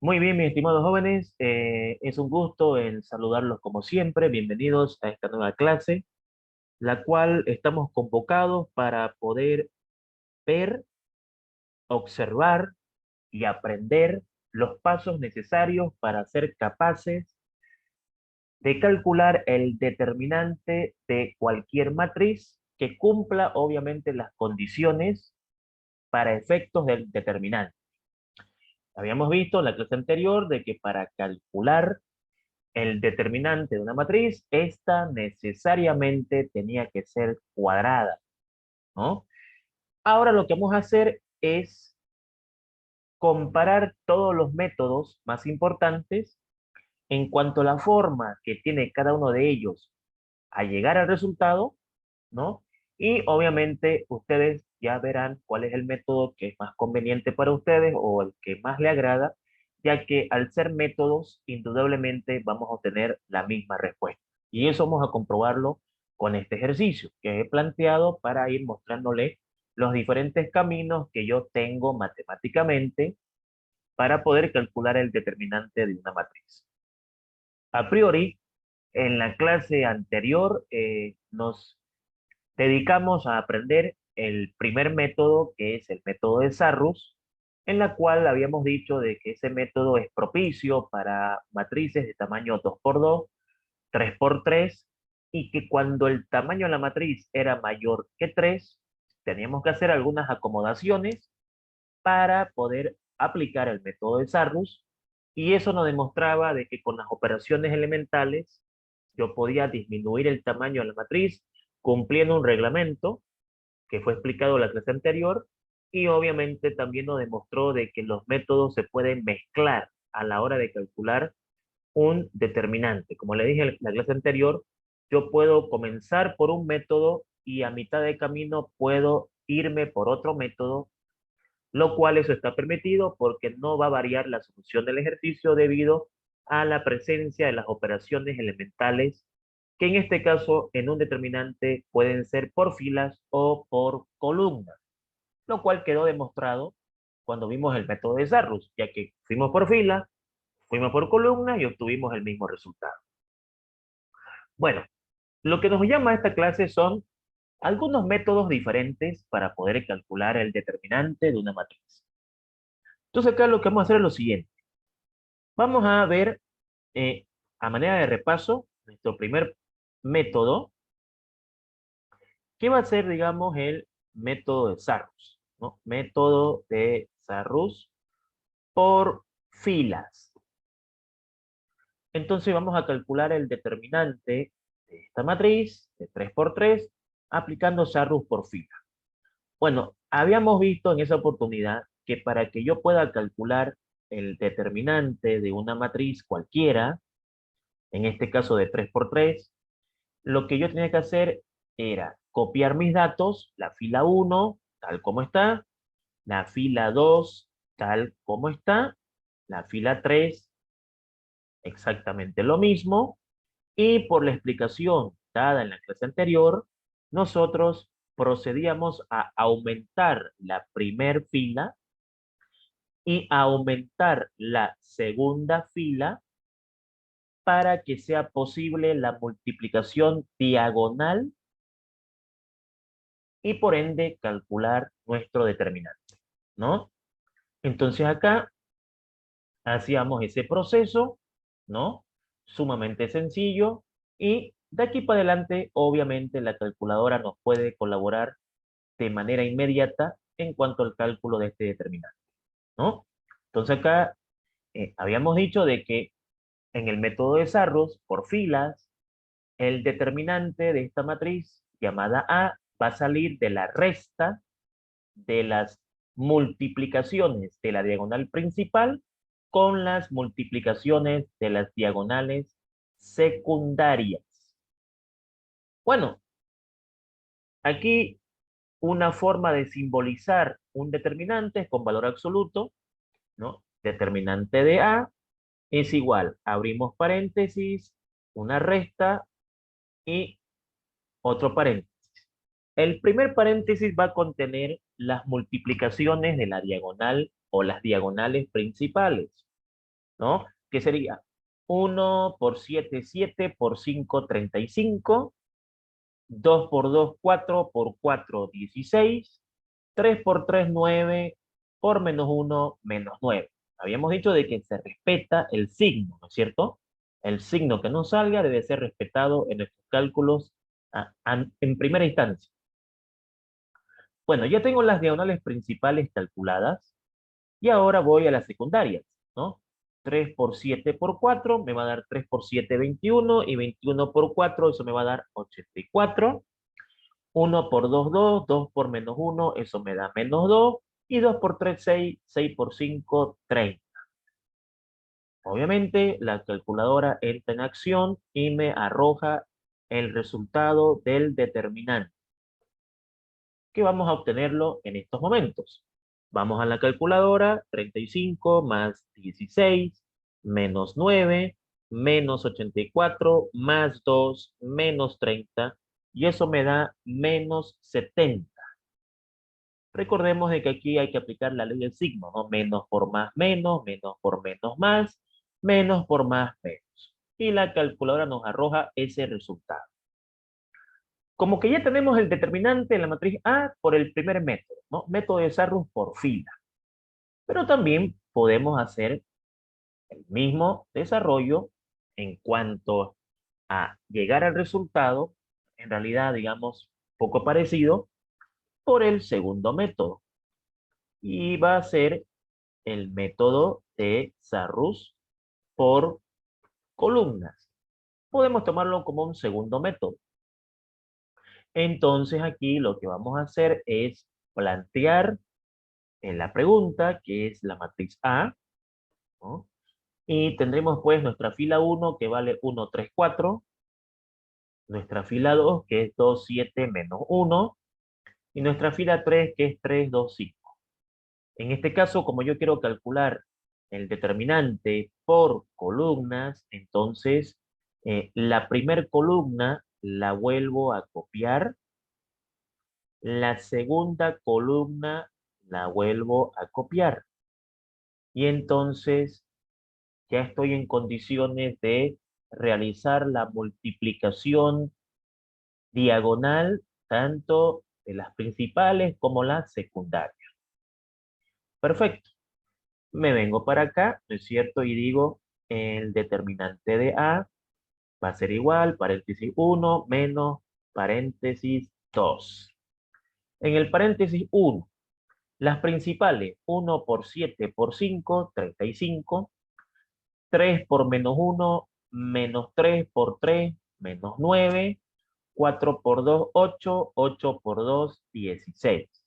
Muy bien, mis estimados jóvenes, es un gusto en saludarlos como siempre. Bienvenidos a esta nueva clase, la cual estamos convocados para poder ver, observar y aprender los pasos necesarios para ser capaces de calcular el determinante de cualquier matriz que cumpla obviamente las condiciones para efectos del determinante. Habíamos visto en la clase anterior de que para calcular el determinante de una matriz, esta necesariamente tenía que ser cuadrada, ¿no? Ahora lo que vamos a hacer es comparar todos los métodos más importantes en cuanto a la forma que tiene cada uno de ellos a llegar al resultado, ¿no? Y obviamente ustedes ya verán cuál es el método que es más conveniente para ustedes o el que más le agrada, ya que al ser métodos, indudablemente vamos a obtener la misma respuesta. Y eso vamos a comprobarlo con este ejercicio que he planteado para ir mostrándole los diferentes caminos que yo tengo matemáticamente para poder calcular el determinante de una matriz. A priori, en la clase anterior nos dedicamos a aprender el primer método, que es el método de Sarrus, en la cual habíamos dicho de que ese método es propicio para matrices de tamaño 2x2, 3x3, y que cuando el tamaño de la matriz era mayor que 3, teníamos que hacer algunas acomodaciones para poder aplicar el método de Sarrus, y eso nos demostraba de que con las operaciones elementales yo podía disminuir el tamaño de la matriz cumpliendo un reglamento que fue explicado en la clase anterior, y obviamente también nos demostró de que los métodos se pueden mezclar a la hora de calcular un determinante. Como le dije en la clase anterior, yo puedo comenzar por un método y a mitad de camino puedo irme por otro método, lo cual eso está permitido porque no va a variar la solución del ejercicio debido a la presencia de las operaciones elementales, que en este caso en un determinante pueden ser por filas o por columnas, lo cual quedó demostrado cuando vimos el método de Sarrus, ya que fuimos por fila, fuimos por columna y obtuvimos el mismo resultado. Bueno, lo que nos llama a esta clase son algunos métodos diferentes para poder calcular el determinante de una matriz. Entonces acá lo que vamos a hacer es lo siguiente. Vamos a ver, eh, a manera de repaso, nuestro primer método, que va a ser, digamos, el método de Sarrus, ¿no? Método de Sarrus por filas. Entonces vamos a calcular el determinante de esta matriz de 3x3 aplicando Sarrus por fila. Bueno, habíamos visto en esa oportunidad que para que yo pueda calcular el determinante de una matriz cualquiera, en este caso de 3x3, lo que yo tenía que hacer era copiar mis datos, la fila 1, tal como está, la fila 2, tal como está, la fila 3, exactamente lo mismo, y por la explicación dada en la clase anterior, nosotros procedíamos a aumentar la primer fila y a aumentar la segunda fila para que sea posible la multiplicación diagonal y por ende calcular nuestro determinante, ¿no? Entonces acá hacíamos ese proceso, ¿no? Sumamente sencillo, y de aquí para adelante, obviamente, la calculadora nos puede colaborar de manera inmediata en cuanto al cálculo de este determinante, ¿no? Entonces acá habíamos dicho de que en el método de Sarrus, por filas, el determinante de esta matriz llamada A va a salir de la resta de las multiplicaciones de la diagonal principal con las multiplicaciones de las diagonales secundarias. Bueno, aquí una forma de simbolizar un determinante con valor absoluto, ¿no? Determinante de A es igual, abrimos paréntesis, una resta y otro paréntesis. El primer paréntesis va a contener las multiplicaciones de la diagonal o las diagonales principales. ¿no? Que sería 1 por 7, 7 por 5, 35, 2 por 2, 4 por 4, 16, 3 por 3, 9, por menos 1, menos 9. Habíamos dicho de que se respeta el signo, ¿no es cierto? El signo que no salga debe ser respetado en nuestros cálculos en primera instancia. Bueno, ya tengo las diagonales principales calculadas y ahora voy a las secundarias, ¿no? 3 por 7 por 4 me va a dar 3 por 7, 21, y 21 por 4, eso me va a dar 84. 1 por 2, 2, 2 por menos 1, eso me da menos 2, y 2 por 3, 6, 6 por 5, 30. Obviamente, la calculadora entra en acción y me arroja el resultado del determinante, que vamos a obtenerlo en estos momentos. Vamos a la calculadora, 35 más 16, menos 9, menos 84, más 2, menos 30, y eso me da menos 70. Recordemos de que aquí hay que aplicar la ley del signo, ¿no? Menos por más menos, menos por menos más, menos por más menos. Y la calculadora nos arroja ese resultado. Como que ya tenemos el determinante en la matriz A por el primer método, ¿no? Método de Sarrus por fila. Pero también podemos hacer el mismo desarrollo en cuanto a llegar al resultado, en realidad, digamos, poco parecido, por el segundo método. Y va a ser el método de Sarrus por columnas. Podemos tomarlo como un segundo método. Entonces aquí lo que vamos a hacer es plantear en la pregunta, que es la matriz A, ¿no? Y tendremos pues nuestra fila 1 que vale 1, 3, 4, nuestra fila 2 que es 2, 7, menos 1, y nuestra fila 3 que es 3, 2, 5. En este caso, como yo quiero calcular el determinante por columnas, entonces la primer columna la vuelvo a copiar, la segunda columna la vuelvo a copiar, y entonces ya estoy en condiciones de realizar la multiplicación diagonal tanto de las principales como las secundarias. Perfecto. Me vengo para acá, ¿no es cierto? Y digo, el determinante de A va a ser igual, paréntesis 1 menos paréntesis 2. En el paréntesis 1, las principales, 1 por 7 por 5, 35. 3 por menos 1, menos 3 por 3, menos 9. 4 por 2, 8, 8 por 2, 16.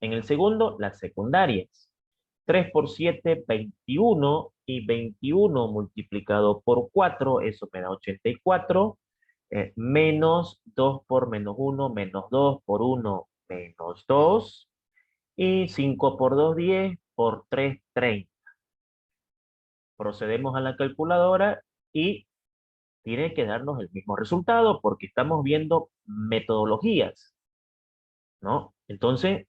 En el segundo, las secundarias. 3 por 7, 21, y 21 multiplicado por 4, eso me da 84, menos 2 por menos 1, menos 2 por 1, menos 2, y 5 por 2, 10, por 3, 30. Procedemos a la calculadora y tiene que darnos el mismo resultado porque estamos viendo metodologías, ¿no? Entonces,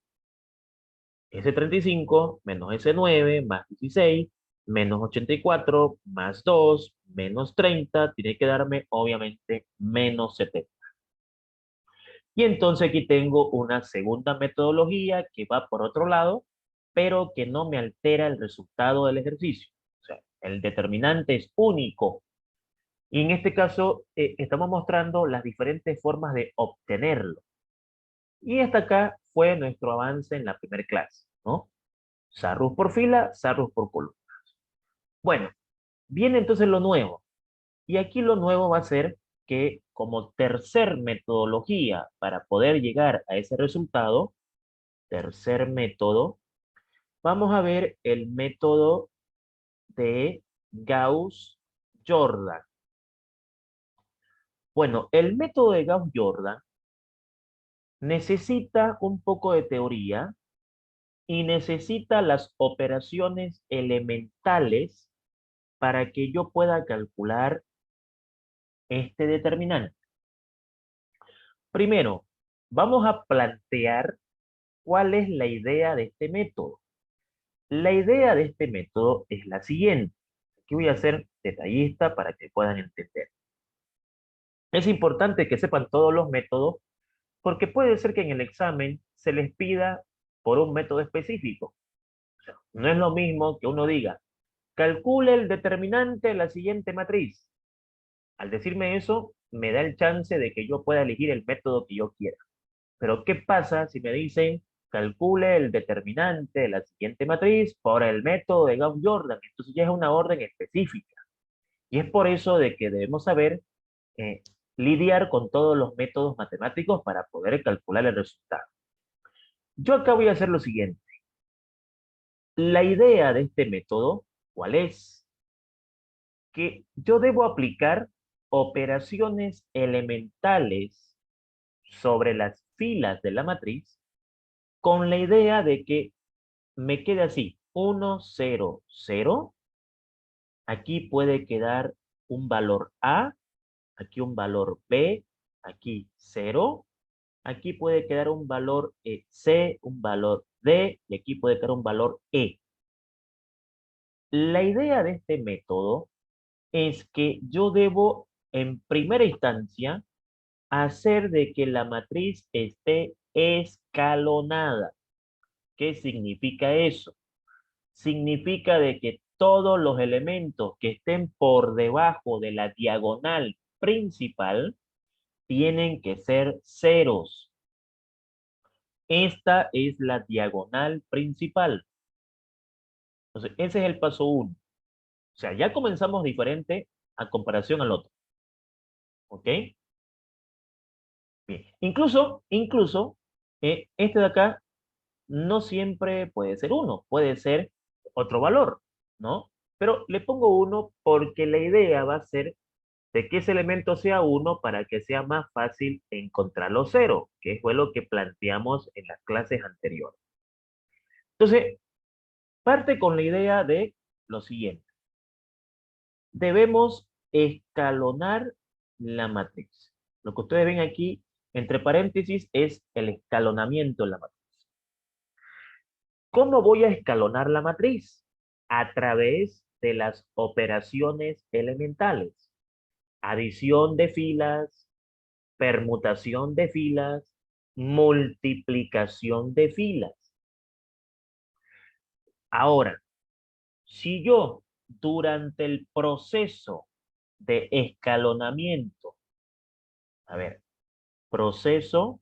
ese 35 menos ese 9 más 16 menos 84 más 2 menos 30 tiene que darme obviamente menos 70. Y entonces aquí tengo una segunda metodología que va por otro lado, pero que no me altera el resultado del ejercicio. O sea, el determinante es único. Y en este caso estamos mostrando las diferentes formas de obtenerlo. Y hasta acá fue nuestro avance en la primera clase, ¿no? Sarrus por fila, Sarrus por columna. Bueno, viene entonces lo nuevo. Y aquí lo nuevo va a ser que como tercer metodología para poder llegar a ese resultado, tercer método, vamos a ver el método de Gauss-Jordan. Bueno, el método de Gauss-Jordan necesita un poco de teoría y necesita las operaciones elementales para que yo pueda calcular este determinante. Primero, vamos a plantear cuál es la idea de este método. La idea de este método es la siguiente. Aquí voy a ser detallista para que puedan entender. Es importante que sepan todos los métodos porque puede ser que en el examen se les pida por un método específico. No es lo mismo que uno diga, calcule el determinante de la siguiente matriz. Al decirme eso, me da el chance de que yo pueda elegir el método que yo quiera. Pero ¿qué pasa si me dicen, calcule el determinante de la siguiente matriz por el método de Gauss-Jordan? Entonces ya es una orden específica. Y es por eso de que debemos saber eh, lidiar con todos los métodos matemáticos para poder calcular el resultado. Yo acá voy a hacer lo siguiente. La idea de este método, ¿cuál es? Que yo debo aplicar operaciones elementales sobre las filas de la matriz con la idea de que me quede así, 1, 0, 0. Aquí puede quedar un valor A, aquí un valor B, aquí 0. Aquí puede quedar un valor C, un valor D, y aquí puede quedar un valor E. La idea de este método es que yo debo, en primera instancia, hacer de que la matriz esté escalonada. ¿Qué significa eso? Significa de que todos los elementos que estén por debajo de la diagonal principal tienen que ser ceros. Esta es la diagonal principal. Entonces, ese es el paso 1. O sea, ya comenzamos diferente a comparación al otro. ¿Ok? Bien. Incluso, este de acá no siempre puede ser 1, puede ser otro valor, ¿no? Pero le pongo 1 porque la idea va a ser de que ese elemento sea 1 para que sea más fácil encontrar los ceros, que fue lo que planteamos en las clases anteriores. Entonces, parte con la idea de lo siguiente. Debemos escalonar la matriz. Lo que ustedes ven aquí, entre paréntesis, es el escalonamiento de la matriz. ¿Cómo voy a escalonar la matriz? A través de las operaciones elementales. Adición de filas, permutación de filas, multiplicación de filas. Ahora, si yo durante el proceso de escalonamiento, a ver, proceso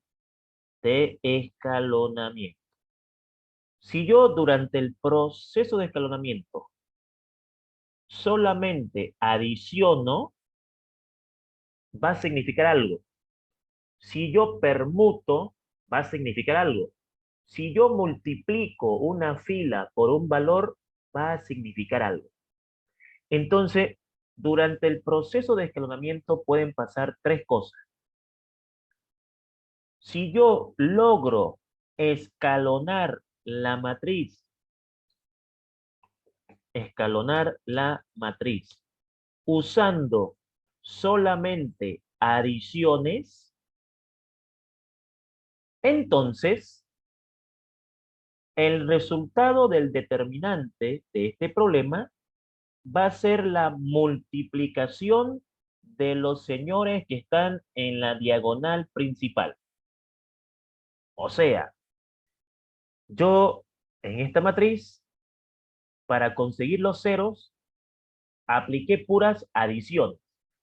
de escalonamiento. Si yo durante el proceso de escalonamiento solamente adiciono, va a significar algo. Si yo permuto, va a significar algo. Si yo multiplico una fila por un valor, va a significar algo. Entonces, durante el proceso de escalonamiento pueden pasar tres cosas. Si yo logro escalonar la matriz usando solamente adiciones, entonces el resultado del determinante de este problema va a ser la multiplicación de los señores que están en la diagonal principal. O sea, yo en esta matriz, para conseguir los ceros, apliqué puras adiciones.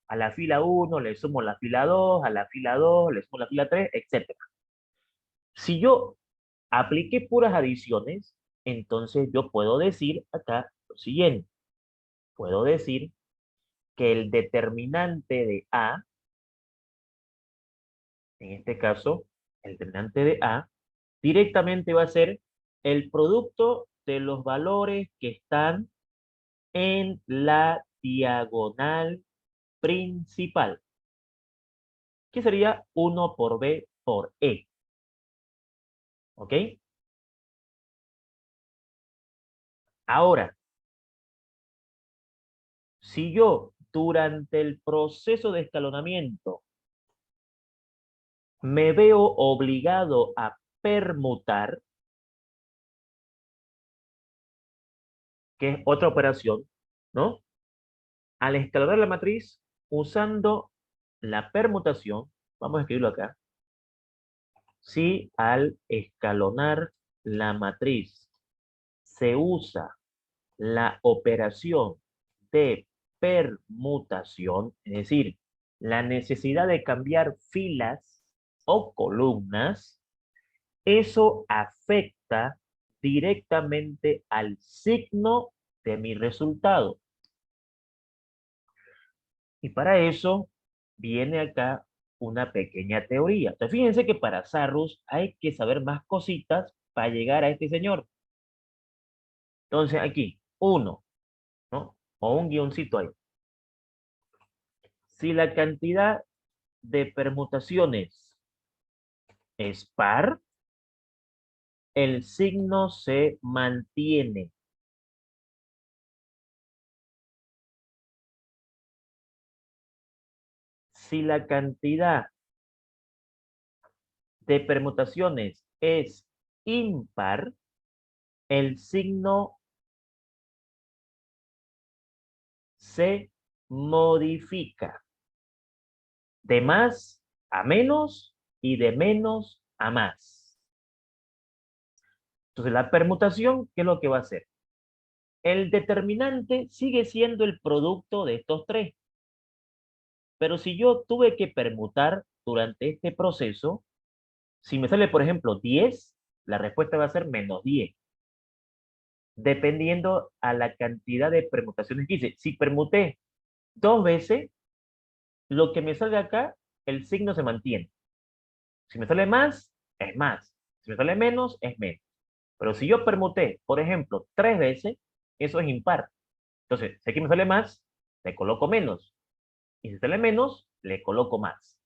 A la fila 1 le sumo la fila 2, a la fila 2 le sumo la fila 3, etc. Si yo apliqué puras adiciones, entonces yo puedo decir acá lo siguiente. Puedo decir que el determinante de A, en este caso, el determinante de A, directamente va a ser el producto de los valores que están en la diagonal principal, que sería 1 por B por E. ¿Ok? Ahora, si yo durante el proceso de escalonamiento me veo obligado a permutar, que es otra operación, ¿no? Al escalonar la matriz, usando la permutación, vamos a escribirlo acá, si al escalonar la matriz se usa la operación de permutación, es decir, la necesidad de cambiar filas o columnas, eso afecta directamente al signo de mi resultado. Y para eso viene acá una pequeña teoría. Entonces, fíjense que para Sarrus hay que saber más cositas para llegar a este señor. Entonces, aquí, uno, ¿no? O un guioncito ahí. Si la cantidad de permutaciones es par, el signo se mantiene. Si la cantidad de permutaciones es impar, el signo se modifica de más a menos y de menos a más. Entonces, la permutación, ¿qué es lo que va a hacer? El determinante sigue siendo el producto de estos tres. Pero si yo tuve que permutar durante este proceso, si me sale, por ejemplo, 10, la respuesta va a ser -10, dependiendo a la cantidad de permutaciones que hice. Si permuté 2 veces, lo que me salga acá, el signo se mantiene. Si me sale más, es más. Si me sale menos, es menos. Pero si yo permuté, por ejemplo, 3 veces, eso es impar. Entonces, si aquí me sale más, le coloco menos. Y si sale menos, le coloco más.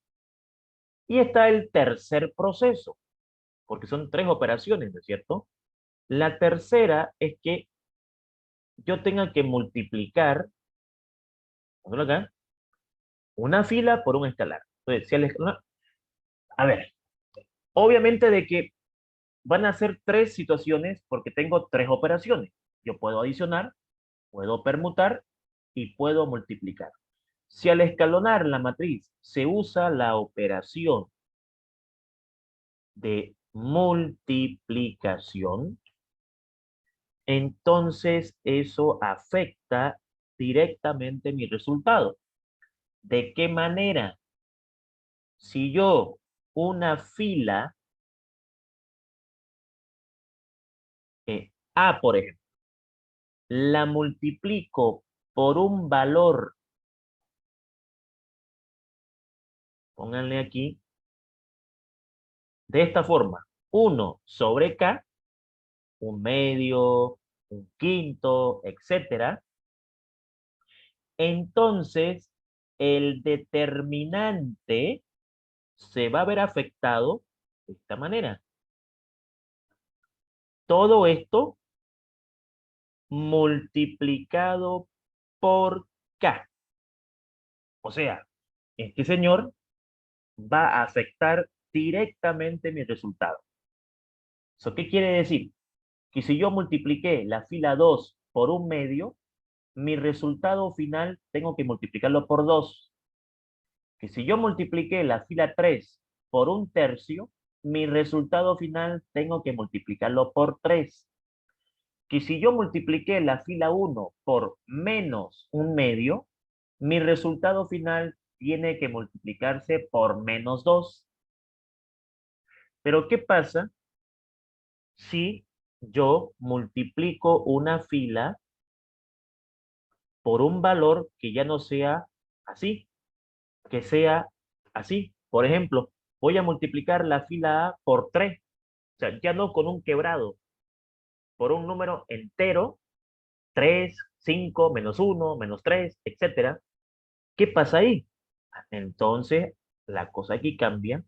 Y está el tercer proceso, porque son 3 operaciones, ¿no es cierto? La tercera es que yo tenga que multiplicar, ponlo acá, una fila por un escalar. Entonces, si a ver, obviamente de que van a ser 3 situaciones porque tengo 3 operaciones. Yo puedo adicionar, puedo permutar y puedo multiplicar. Si al escalonar la matriz se usa la operación de multiplicación, entonces eso afecta directamente mi resultado. ¿De qué manera? Si yo una fila A, por ejemplo, la multiplico por un valor, pónganle aquí, de esta forma, 1/k, un medio, un quinto, etcétera, entonces el determinante se va a ver afectado de esta manera. Todo esto multiplicado por k. O sea, este señor va a afectar directamente mi resultado. ¿Eso qué quiere decir? Que si yo multipliqué la fila 2 por un medio, mi resultado final tengo que multiplicarlo por 2. Que si yo multipliqué la fila 3 por un tercio, mi resultado final tengo que multiplicarlo por 3. Que si yo multipliqué la fila 1 por menos un medio, mi resultado final tiene que multiplicarse por -2. Pero ¿qué pasa si yo multiplico una fila por un valor que ya no sea así, que sea así? Por ejemplo, voy a multiplicar la fila A por 3, o sea, ya no con un quebrado, por un número entero, 3, 5, -1, -3, etcétera. ¿Qué pasa ahí? Entonces, la cosa aquí cambia,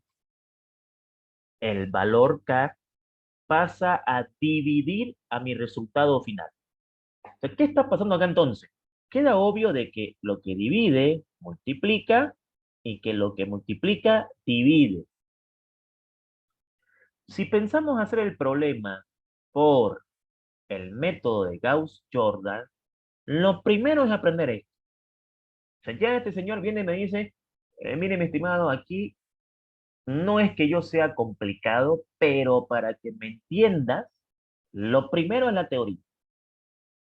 el valor K pasa a dividir a mi resultado final. Entonces, ¿qué está pasando acá entonces? Queda obvio de que lo que divide, multiplica, y que lo que multiplica, divide. Si pensamos hacer el problema por el método de Gauss-Jordan, lo primero es aprender esto. sea, ya este señor viene y me dice, mire, mi estimado, aquí no es que yo sea complicado, pero para que me entiendas, lo primero es la teoría,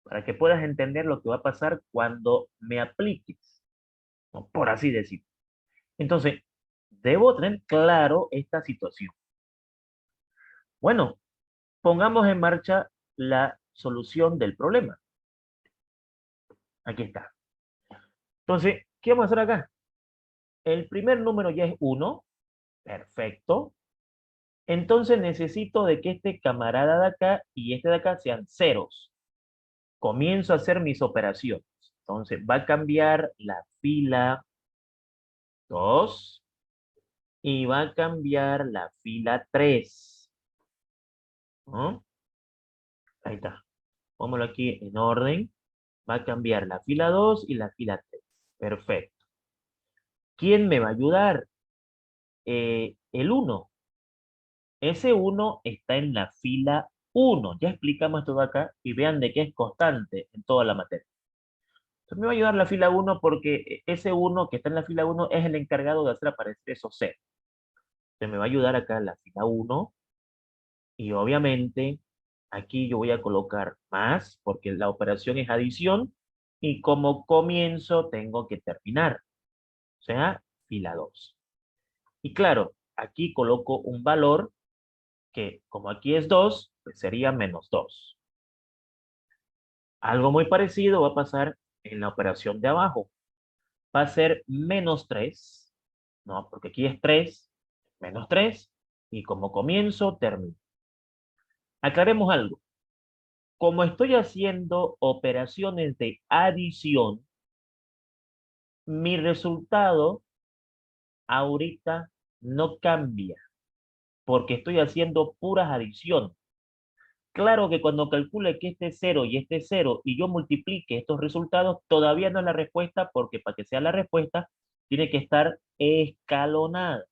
para que puedas entender lo que va a pasar cuando me apliques, ¿no? Por así decirlo. Entonces, debo tener claro esta situación. Bueno, pongamos en marcha la solución del problema. Aquí está. Entonces, ¿qué vamos a hacer acá? El primer número ya es 1. Perfecto. Entonces necesito de que este camarada de acá y este de acá sean ceros. Comienzo a hacer mis operaciones. Entonces va a cambiar la fila 2 y va a cambiar la fila 3, ¿no? Ahí está. Póngalo aquí en orden. Va a cambiar la fila 2 y la fila 3. Perfecto. ¿Quién me va a ayudar? El 1. Ese 1 está en la fila 1. Ya explicamos todo acá y vean de qué es constante en toda la materia. Entonces me va a ayudar la fila 1 porque ese 1 que está en la fila 1 es el encargado de hacer aparecer esos ceros. Entonces me va a ayudar acá en la fila 1 y obviamente aquí yo voy a colocar más porque la operación es adición y como comienzo tengo que terminar. O sea, fila 2. Y claro, aquí coloco un valor que como aquí es 2, pues sería -2. Algo muy parecido va a pasar en la operación de abajo. Va a ser -3, ¿no? Porque aquí es 3, -3, y como comienzo, termino. Aclaremos algo. Como estoy haciendo operaciones de adición, mi resultado ahorita no cambia, porque estoy haciendo puras adiciones. Claro que cuando calcule que este es 0 y este es 0 y yo multiplique estos resultados, todavía no es la respuesta porque para que sea la respuesta tiene que estar escalonada.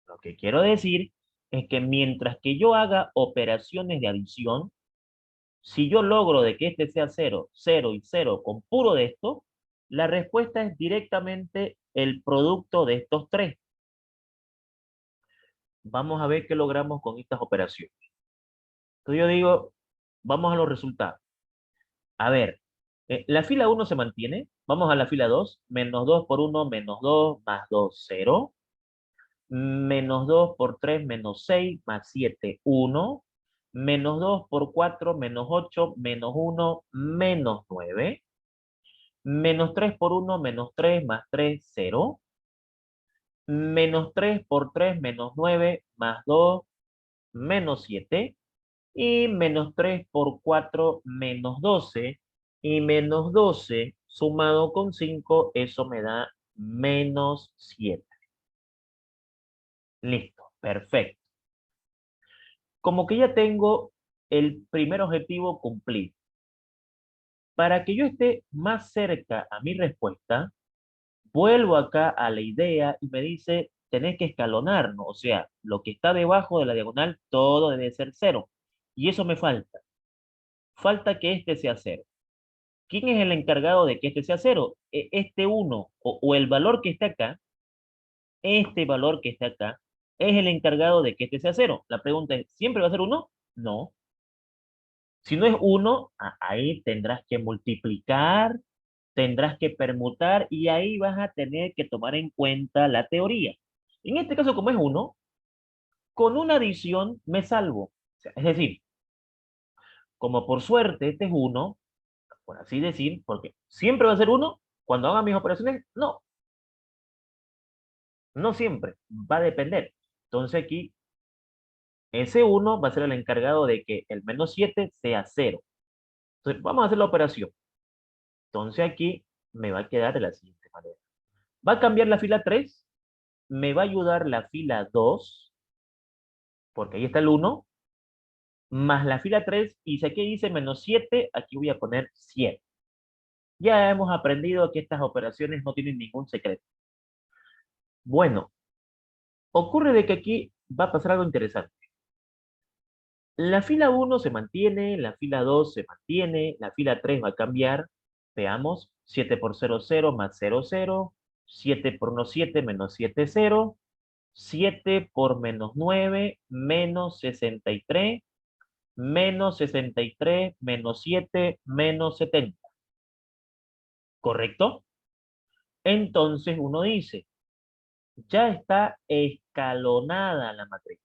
Lo que quiero decir es que mientras que yo haga operaciones de adición, si yo logro de que este sea 0, 0 y 0 con puro de esto, la respuesta es directamente el producto de estos tres. Vamos a ver qué logramos con estas operaciones. Entonces yo digo, vamos a los resultados. A ver, la fila 1 se mantiene. Vamos a la fila 2. -2 por 1, -2, más 2, 0. -2 por 3, -6, más 7, 1. -2 por 4, -8, -1, -9. -3 por 1, -3, más 3, 0. -3 por 3, -9, más 2, -7. Y -3 por 4, -12. Y -12 sumado con 5, eso me da -7. Listo, perfecto. Como que ya tengo el primer objetivo cumplido. Para que yo esté más cerca a mi respuesta, vuelvo acá a la idea y me dice, tenés que escalonar, ¿no? O sea, lo que está debajo de la diagonal, todo debe ser 0. Y eso me falta. Falta que este sea 0. ¿Quién es el encargado de que este sea 0? Este 1 o el valor que está acá, este valor que está acá, es el encargado de que este sea 0. La pregunta es, ¿siempre va a ser 1? No. Si no es 1, ahí tendrás que multiplicar, tendrás que permutar y ahí vas a tener que tomar en cuenta la teoría. En este caso, como es 1, con una adición me salvo. O sea, es decir, como por suerte este es 1, por así decir, porque siempre va a ser 1 cuando haga mis operaciones, no, no siempre, va a depender. Entonces aquí, ese 1 va a ser el encargado de que el -7 sea 0. Entonces, vamos a hacer la operación. Entonces aquí me va a quedar de la siguiente manera. Va a cambiar la fila 3, me va a ayudar la fila 2, porque ahí está el 1, más la fila 3, y si aquí dice -7, aquí voy a poner 7. Ya hemos aprendido que estas operaciones no tienen ningún secreto. Bueno, ocurre de que aquí va a pasar algo interesante. La fila 1 se mantiene, la fila 2 se mantiene, la fila 3 va a cambiar, Veamos, 7 por 0, 0 más 0, 0. 7 por 1, 7 menos 7, 0. 7 por menos 9 menos 63. Menos 63 menos 7 menos 70. ¿Correcto? Entonces uno dice, ya está escalonada la matriz.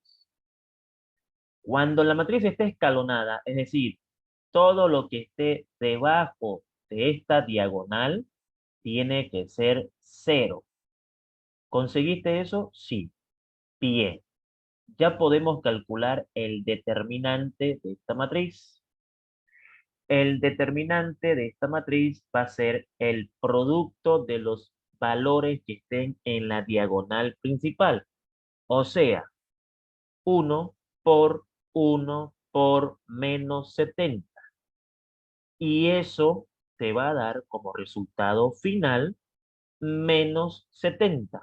Cuando la matriz esté escalonada, es decir, todo lo que esté debajo de esta diagonal tiene que ser cero. ¿Conseguiste eso? Sí. Bien. Ya podemos calcular el determinante de esta matriz. El determinante de esta matriz va a ser el producto de los valores que estén en la diagonal principal. O sea, 1 por 1 por menos 70. Y eso te va a dar como resultado final menos 70.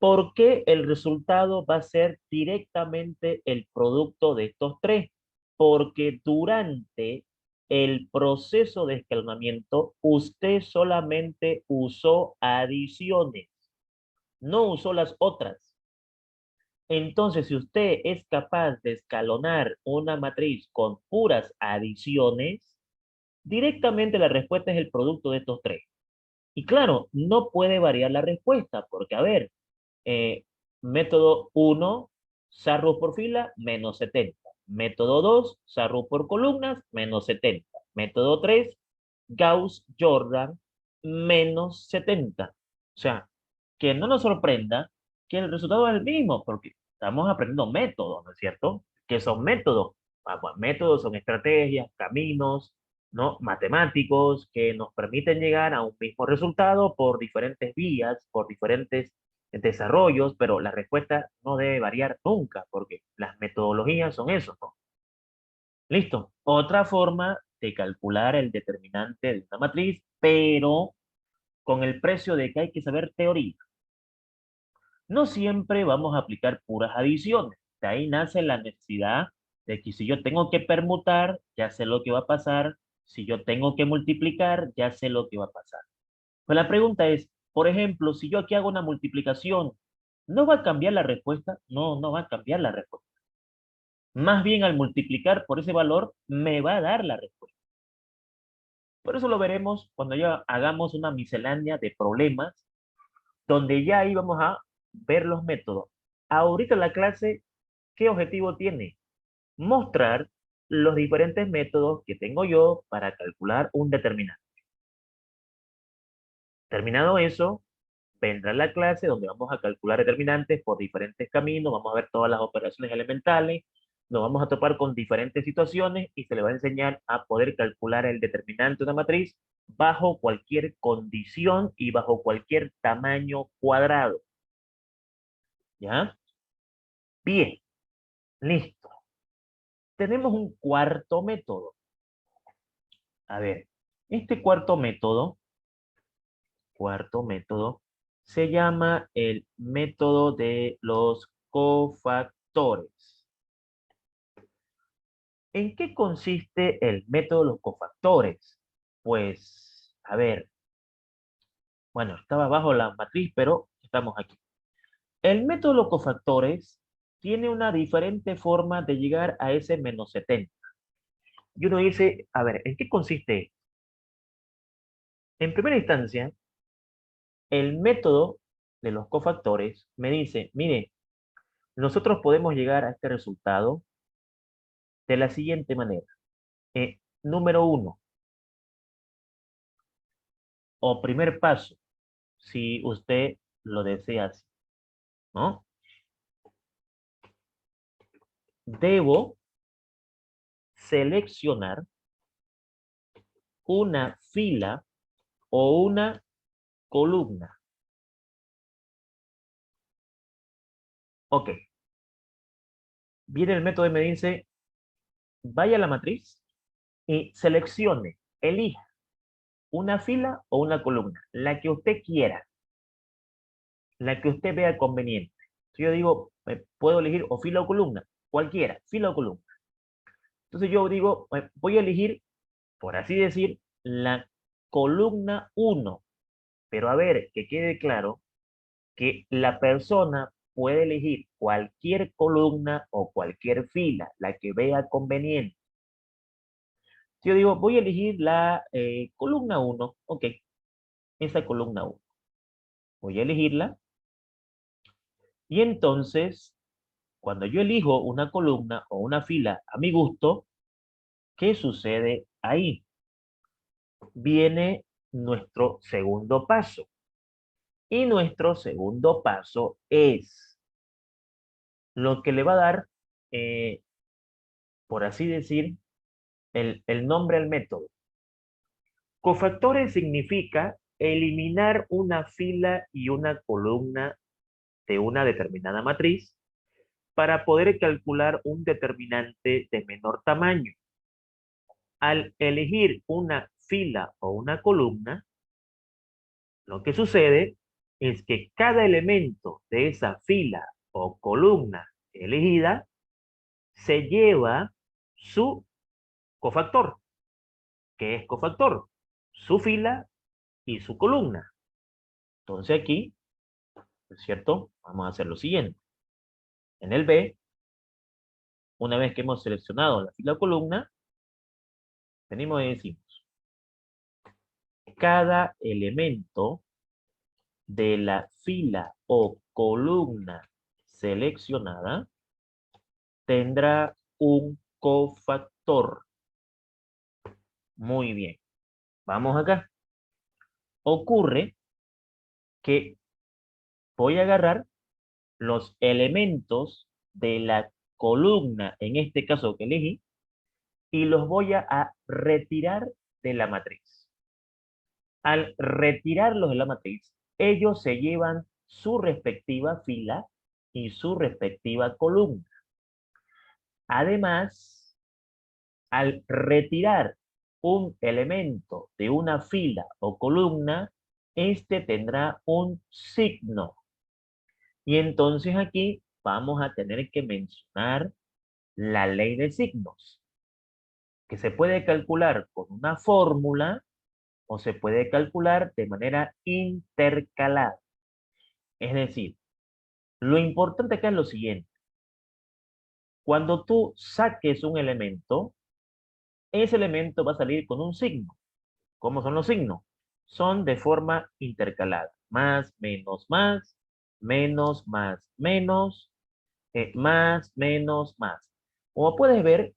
¿Por qué el resultado va a ser directamente el producto de estos tres? Porque durante el proceso de escalonamiento, usted solamente usó adiciones, no usó las otras. Entonces, si usted es capaz de escalonar una matriz con puras adiciones, directamente la respuesta es el producto de estos tres. Y claro, no puede variar la respuesta, porque a ver, eh, método 1, Sarrus por fila, menos 70. Método 2, Sarrus por columnas, menos 70. Método 3, Gauss-Jordan, menos 70. O sea, que no nos sorprenda que el resultado es el mismo, porque estamos aprendiendo métodos, ¿no es cierto? ¿Qué son métodos? Bueno, métodos son estrategias, caminos, ¿no? Matemáticos que nos permiten llegar a un mismo resultado por diferentes vías, por diferentes desarrollos, pero la respuesta no debe variar nunca, porque las metodologías son eso, ¿no? Listo. Otra forma de calcular el determinante de una matriz, pero con el precio de que hay que saber teoría. No siempre vamos a aplicar puras adiciones. De ahí nace la necesidad de que si yo tengo que permutar, ya sé lo que va a pasar. Si yo tengo que multiplicar, ya sé lo que va a pasar. Pues la pregunta es, por ejemplo, si yo aquí hago una multiplicación, ¿no va a cambiar la respuesta? No, no va a cambiar la respuesta. Más bien al multiplicar por ese valor, me va a dar la respuesta. Por eso lo veremos cuando ya hagamos una miscelánea de problemas, donde ya ahí vamos a ver los métodos. Ahorita la clase, ¿qué objetivo tiene? Mostrar los diferentes métodos que tengo yo para calcular un determinante. Terminado eso, vendrá la clase donde vamos a calcular determinantes por diferentes caminos, vamos a ver todas las operaciones elementales, nos vamos a topar con diferentes situaciones y se le va a enseñar a poder calcular el determinante de una matriz bajo cualquier condición y bajo cualquier tamaño cuadrado. ¿Ya? Bien, listo. Tenemos un cuarto método. A ver, este cuarto método, se llama el método de los cofactores. ¿En qué consiste el método de los cofactores? Pues, a ver, bueno, estaba bajo la matriz, pero estamos aquí. El método de los cofactores tiene una diferente forma de llegar a ese menos 70. Y uno dice, a ver, ¿en qué consiste? En primera instancia, el método de los cofactores me dice, mire, nosotros podemos llegar a este resultado de la siguiente manera. Número uno, o primer paso, si usted lo desea así, ¿no? Debo seleccionar una fila o una columna. Ok. Viene el método y me dice, vaya a la matriz y seleccione, elija una fila o una columna, la que usted quiera, la que usted vea conveniente. Si yo digo, puedo elegir o fila o columna, cualquiera, fila o columna. Entonces yo digo, voy a elegir, por así decir, la columna uno. Pero a ver, que quede claro que la persona puede elegir cualquier columna o cualquier fila, la que vea conveniente. Si yo digo, voy a elegir la columna uno, ok, esa columna uno. Voy a elegirla y entonces, cuando yo elijo una columna o una fila a mi gusto, ¿qué sucede ahí? Viene nuestro segundo paso. Y nuestro segundo paso es lo que le va a dar, eh, por así decir, el nombre al método. Cofactores significa eliminar una fila y una columna de una determinada matriz para poder calcular un determinante de menor tamaño. Al elegir una fila o una columna, lo que sucede es que cada elemento de esa fila o columna elegida se lleva su cofactor. ¿Qué es cofactor? Su fila y su columna. Entonces aquí, ¿es cierto? Vamos a hacer lo siguiente. En el B, una vez que hemos seleccionado la fila o columna, venimos y decimos, cada elemento de la fila o columna seleccionada tendrá un cofactor. Muy bien. Vamos acá. Ocurre que voy a agarrar los elementos de la columna, en este caso que elegí, y los voy a retirar de la matriz. Al retirarlos de la matriz, ellos se llevan su respectiva fila y su respectiva columna. Además, al retirar un elemento de una fila o columna, este tendrá un signo. Y entonces aquí vamos a tener que mencionar la ley de signos, que se puede calcular con una fórmula o se puede calcular de manera intercalada. Es decir, lo importante acá es lo siguiente. Cuando tú saques un elemento, ese elemento va a salir con un signo. ¿Cómo son los signos? Son de forma intercalada. Más, menos, más, menos, más, menos, más. Como puedes ver,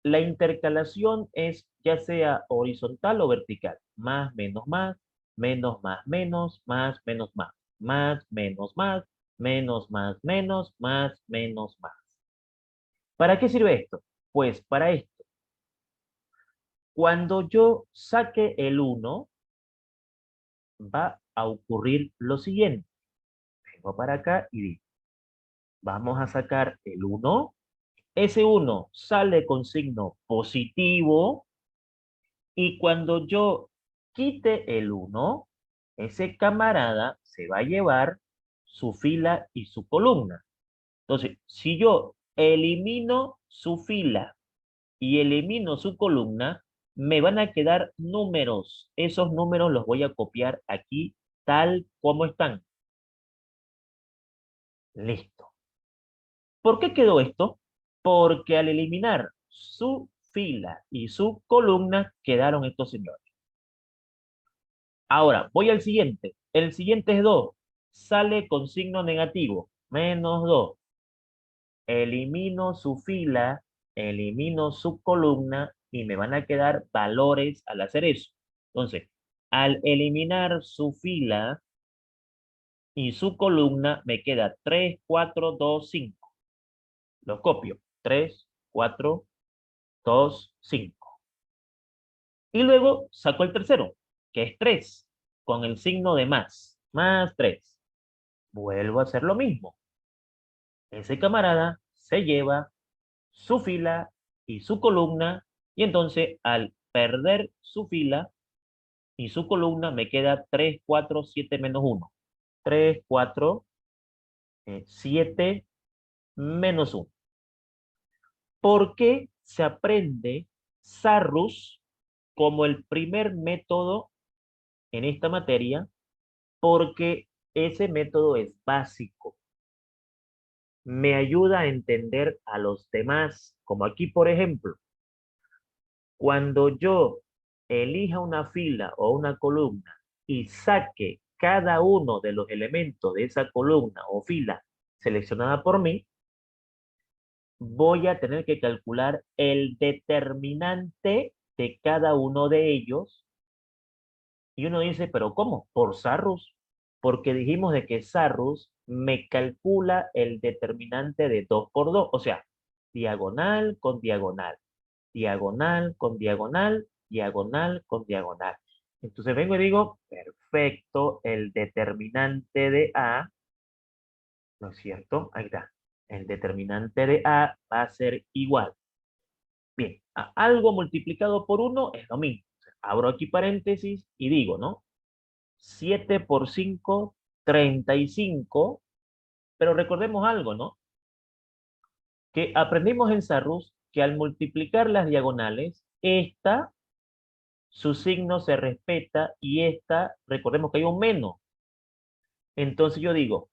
la intercalación es ya sea horizontal o vertical. Más, menos, más, menos, más, menos, más, menos, más, menos, más, menos, más, menos, más, menos, más. ¿Para qué sirve esto? Pues para esto. Cuando yo saque el uno va a ocurrir lo siguiente. Vengo para acá y digo, vamos a sacar el uno. Ese uno sale con signo positivo y cuando yo quite el uno, ese camarada se va a llevar su fila y su columna. Entonces, si yo elimino su fila y elimino su columna, me van a quedar números. Esos números los voy a copiar aquí tal como están. Listo. ¿Por qué quedó esto? Porque al eliminar su fila y su columna, quedaron estos señores. Ahora, voy al siguiente. El siguiente es 2. Sale con signo negativo. Menos 2. Elimino su fila, elimino su columna y me van a quedar valores al hacer eso. Entonces, al eliminar su fila y su columna, me queda 3, 4, 2, 5. Los copio. 3, 4, 2, 5. Y luego saco el tercero, que es 3, con el signo de más. Más 3. Vuelvo a hacer lo mismo. Ese camarada se lleva su fila y su columna, y entonces al perder su fila y su columna me queda 3, 4, 7 menos 1. 3, 4, 7 menos 1. ¿Por qué se aprende Sarrus como el primer método en esta materia porque ese método es básico. Me ayuda a entender a los demás, como aquí, por ejemplo, cuando yo elija una fila o una columna y saque cada uno de los elementos de esa columna o fila seleccionada por mí, voy a tener que calcular el determinante de cada uno de ellos. Y uno dice, ¿pero cómo? Por Sarrus. Porque dijimos de que Sarrus me calcula el determinante de 2 por 2, o sea, diagonal con diagonal, diagonal con diagonal, diagonal con diagonal. Entonces vengo y digo, perfecto, el determinante de A, ¿no es cierto? Ahí está. El determinante de A va a ser igual. Bien, algo multiplicado por 1 es lo mismo. Abro aquí paréntesis y digo, ¿no? 7 por 5, 35. Pero recordemos algo, ¿no? Que aprendimos en Sarrus que al multiplicar las diagonales, su signo se respeta y recordemos que hay un menos. Entonces yo digo,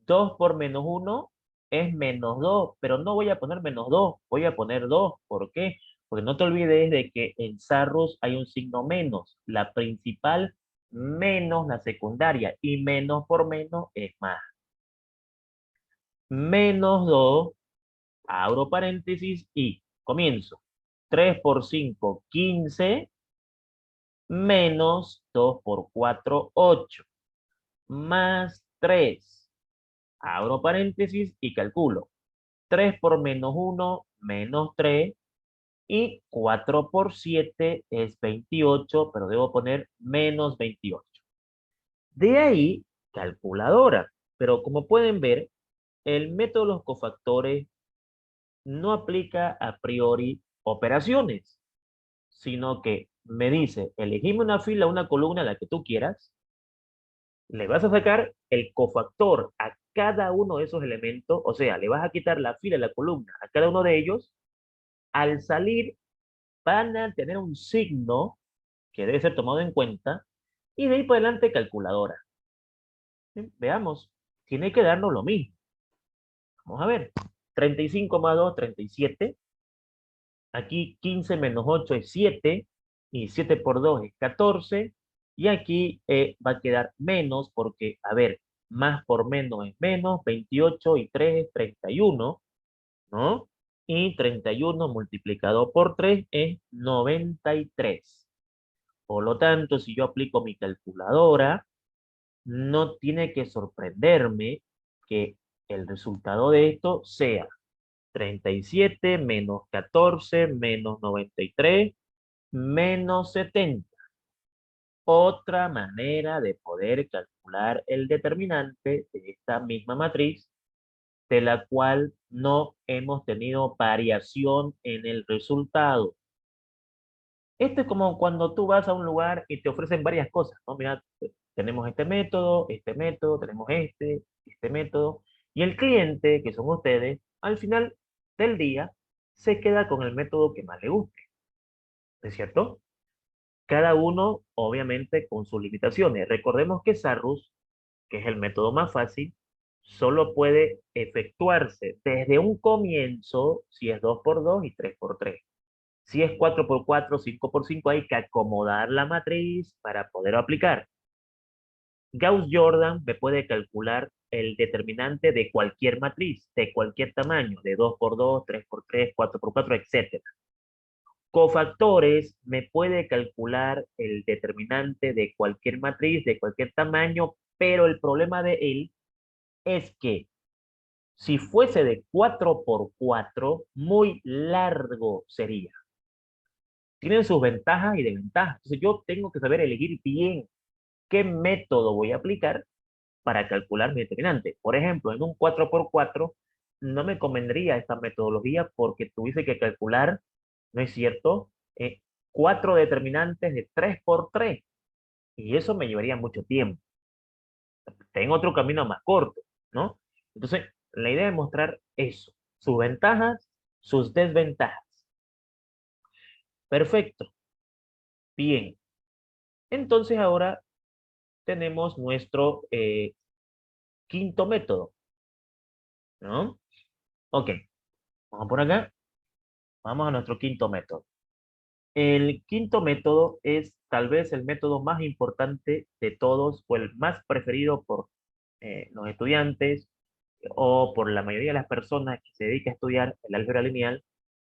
2 por menos 1 es menos 2, pero no voy a poner menos 2, voy a poner 2. ¿Por qué? Porque no te olvides de que en Sarrus hay un signo menos, la principal menos la secundaria, y menos por menos es más. Menos 2, abro paréntesis y comienzo. 3 por 5, 15, menos 2 por 4, 8, más 3. Abro paréntesis y calculo. 3 por menos 1, menos 3. Y 4 por 7 es 28, pero debo poner menos 28. De ahí, calculadora. Pero como pueden ver, el método de los cofactores no aplica a priori operaciones, sino que me dice, elegime una fila, una columna, la que tú quieras, le vas a sacar el cofactor a cada uno de esos elementos, o sea, le vas a quitar la fila, la columna a cada uno de ellos. Al salir van a tener un signo que debe ser tomado en cuenta y de ahí para adelante calculadora. Bien, veamos, tiene que darnos lo mismo. Vamos a ver, 35 más 2, 37. Aquí 15 menos 8 es 7 y 7 por 2 es 14. Y aquí va a quedar menos porque, a ver, más por menos es menos, 28 y 3 es 31, ¿no? Y 31 multiplicado por 3 es 93. Por lo tanto, si yo aplico mi calculadora, no tiene que sorprenderme que el resultado de esto sea 37 menos 14 menos 93 menos 70. Otra manera de poder calcular el determinante de esta misma matriz, de la cual no hemos tenido variación en el resultado. Esto es como cuando tú vas a un lugar y te ofrecen varias cosas, ¿no? Mira, tenemos este método, tenemos este método, y el cliente, que son ustedes, al final del día, se queda con el método que más le guste, ¿no es cierto? Cada uno, obviamente, con sus limitaciones. Recordemos que Sarrus, que es el método más fácil, solo puede efectuarse desde un comienzo si es 2 por 2 y 3 por 3. Si es 4 por 4, 5 por 5, hay que acomodar la matriz para poder aplicar. Gauss-Jordan me puede calcular el determinante de cualquier matriz, de cualquier tamaño, de 2 por 2, 3 por 3, 4 por 4, etc. Cofactores me puede calcular el determinante de cualquier matriz, de cualquier tamaño, pero el problema de él es que si fuese de 4 por 4, muy largo sería. Tienen sus ventajas y desventajas. Entonces yo tengo que saber elegir bien qué método voy a aplicar para calcular mi determinante. Por ejemplo, en un 4 por 4 no me convendría esta metodología porque tuviese que calcular, ¿no es cierto? 4 determinantes de 3 por 3 y eso me llevaría mucho tiempo. Tengo otro camino más corto, ¿no? Entonces, la idea es mostrar eso, sus ventajas, sus desventajas. Perfecto. Bien. Entonces ahora tenemos nuestro quinto método, ¿no? Ok, vamos por acá. Vamos a nuestro quinto método. El quinto método es tal vez el método más importante de todos o el más preferido por los estudiantes o por la mayoría de las personas que se dedican a estudiar el álgebra lineal,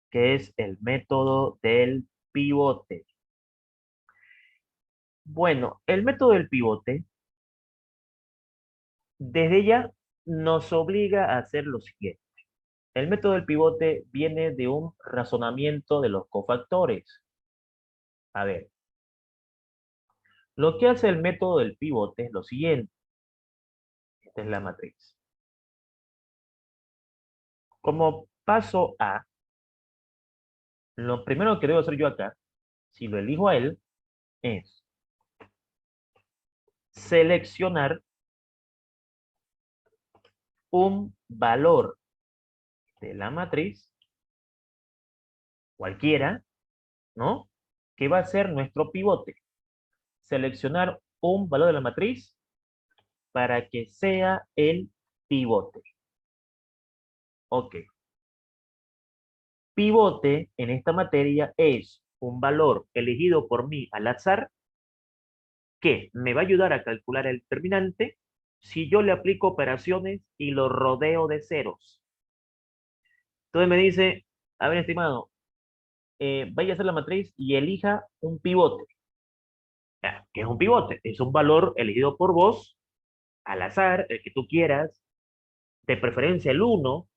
que es el método del pivote. Bueno, el método del pivote desde ya nos obliga a hacer lo siguiente. El método del pivote viene de un razonamiento de los cofactores. A ver, lo que hace el método del pivote es lo siguiente. Esta es la matriz. Como paso A, lo primero que debo hacer yo acá, si lo elijo a él, es seleccionar un valor de la matriz, cualquiera, ¿no? Que va a ser nuestro pivote. Seleccionar un valor de la matriz para que sea el pivote. Ok. Pivote en esta materia es un valor elegido por mí al azar que me va a ayudar a calcular el determinante si yo le aplico operaciones y lo rodeo de ceros. Entonces me dice, a ver, estimado, vaya a hacer la matriz y elija un pivote. Ya, ¿qué es un pivote? Es un valor elegido por vos, al azar, el que tú quieras, de preferencia el uno,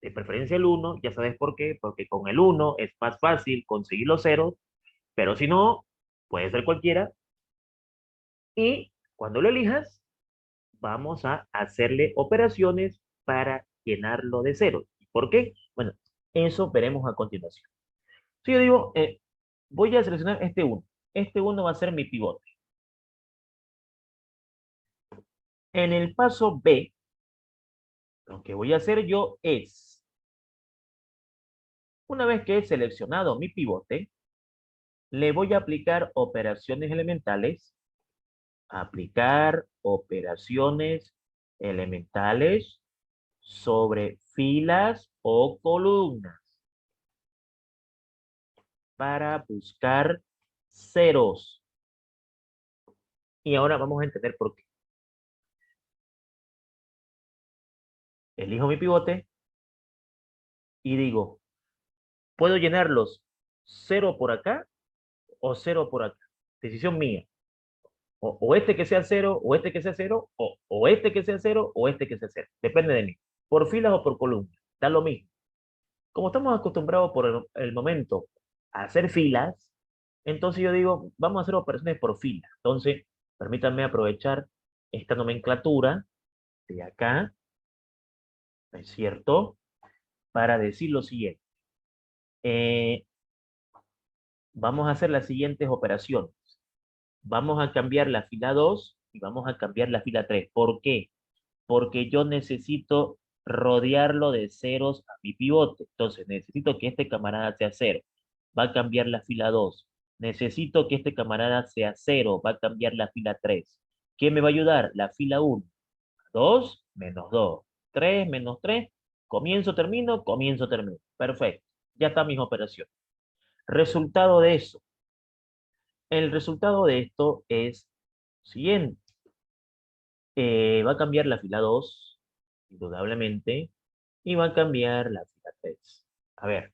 de preferencia el uno, ya sabes por qué, porque con el uno es más fácil conseguir los ceros, pero si no, puede ser cualquiera, y cuando lo elijas, vamos a hacerle operaciones para llenarlo de ceros. ¿Por qué? Bueno, eso veremos a continuación. Si yo digo, voy a seleccionar este uno va a ser mi pivote. En el paso B, lo que voy a hacer yo es, una vez que he seleccionado mi pivote, le voy a aplicar operaciones elementales, aplicar operaciones elementales sobre filas o columnas para buscar ceros. Y ahora vamos a entender por qué. Elijo mi pivote y digo, ¿puedo llenarlos cero por acá o cero por acá? Decisión mía. O este que sea cero, o este que sea cero, o este que sea cero, o este que sea cero. Depende de mí. Por filas o por columnas. Da lo mismo. Como estamos acostumbrados por el momento a hacer filas, entonces yo digo, vamos a hacer operaciones por fila. Entonces, permítanme aprovechar esta nomenclatura de acá, ¿no es cierto? Para decir lo siguiente. Eh, vamos a hacer las siguientes operaciones. Vamos a cambiar la fila 2 y vamos a cambiar la fila 3. ¿Por qué? Porque yo necesito rodearlo de ceros a mi pivote. Entonces, necesito que este camarada sea cero. Va a cambiar la fila 2. Necesito que este camarada sea cero. Va a cambiar la fila 3. ¿Qué me va a ayudar? La fila 1. 2 menos 2. 3 menos 3. Comienzo, termino, comienzo, termino. Perfecto. Ya está mis operaciones. Resultado de eso. El resultado de esto es siguiente. Va a cambiar la fila 2, indudablemente, y va a cambiar la fila 3. A ver,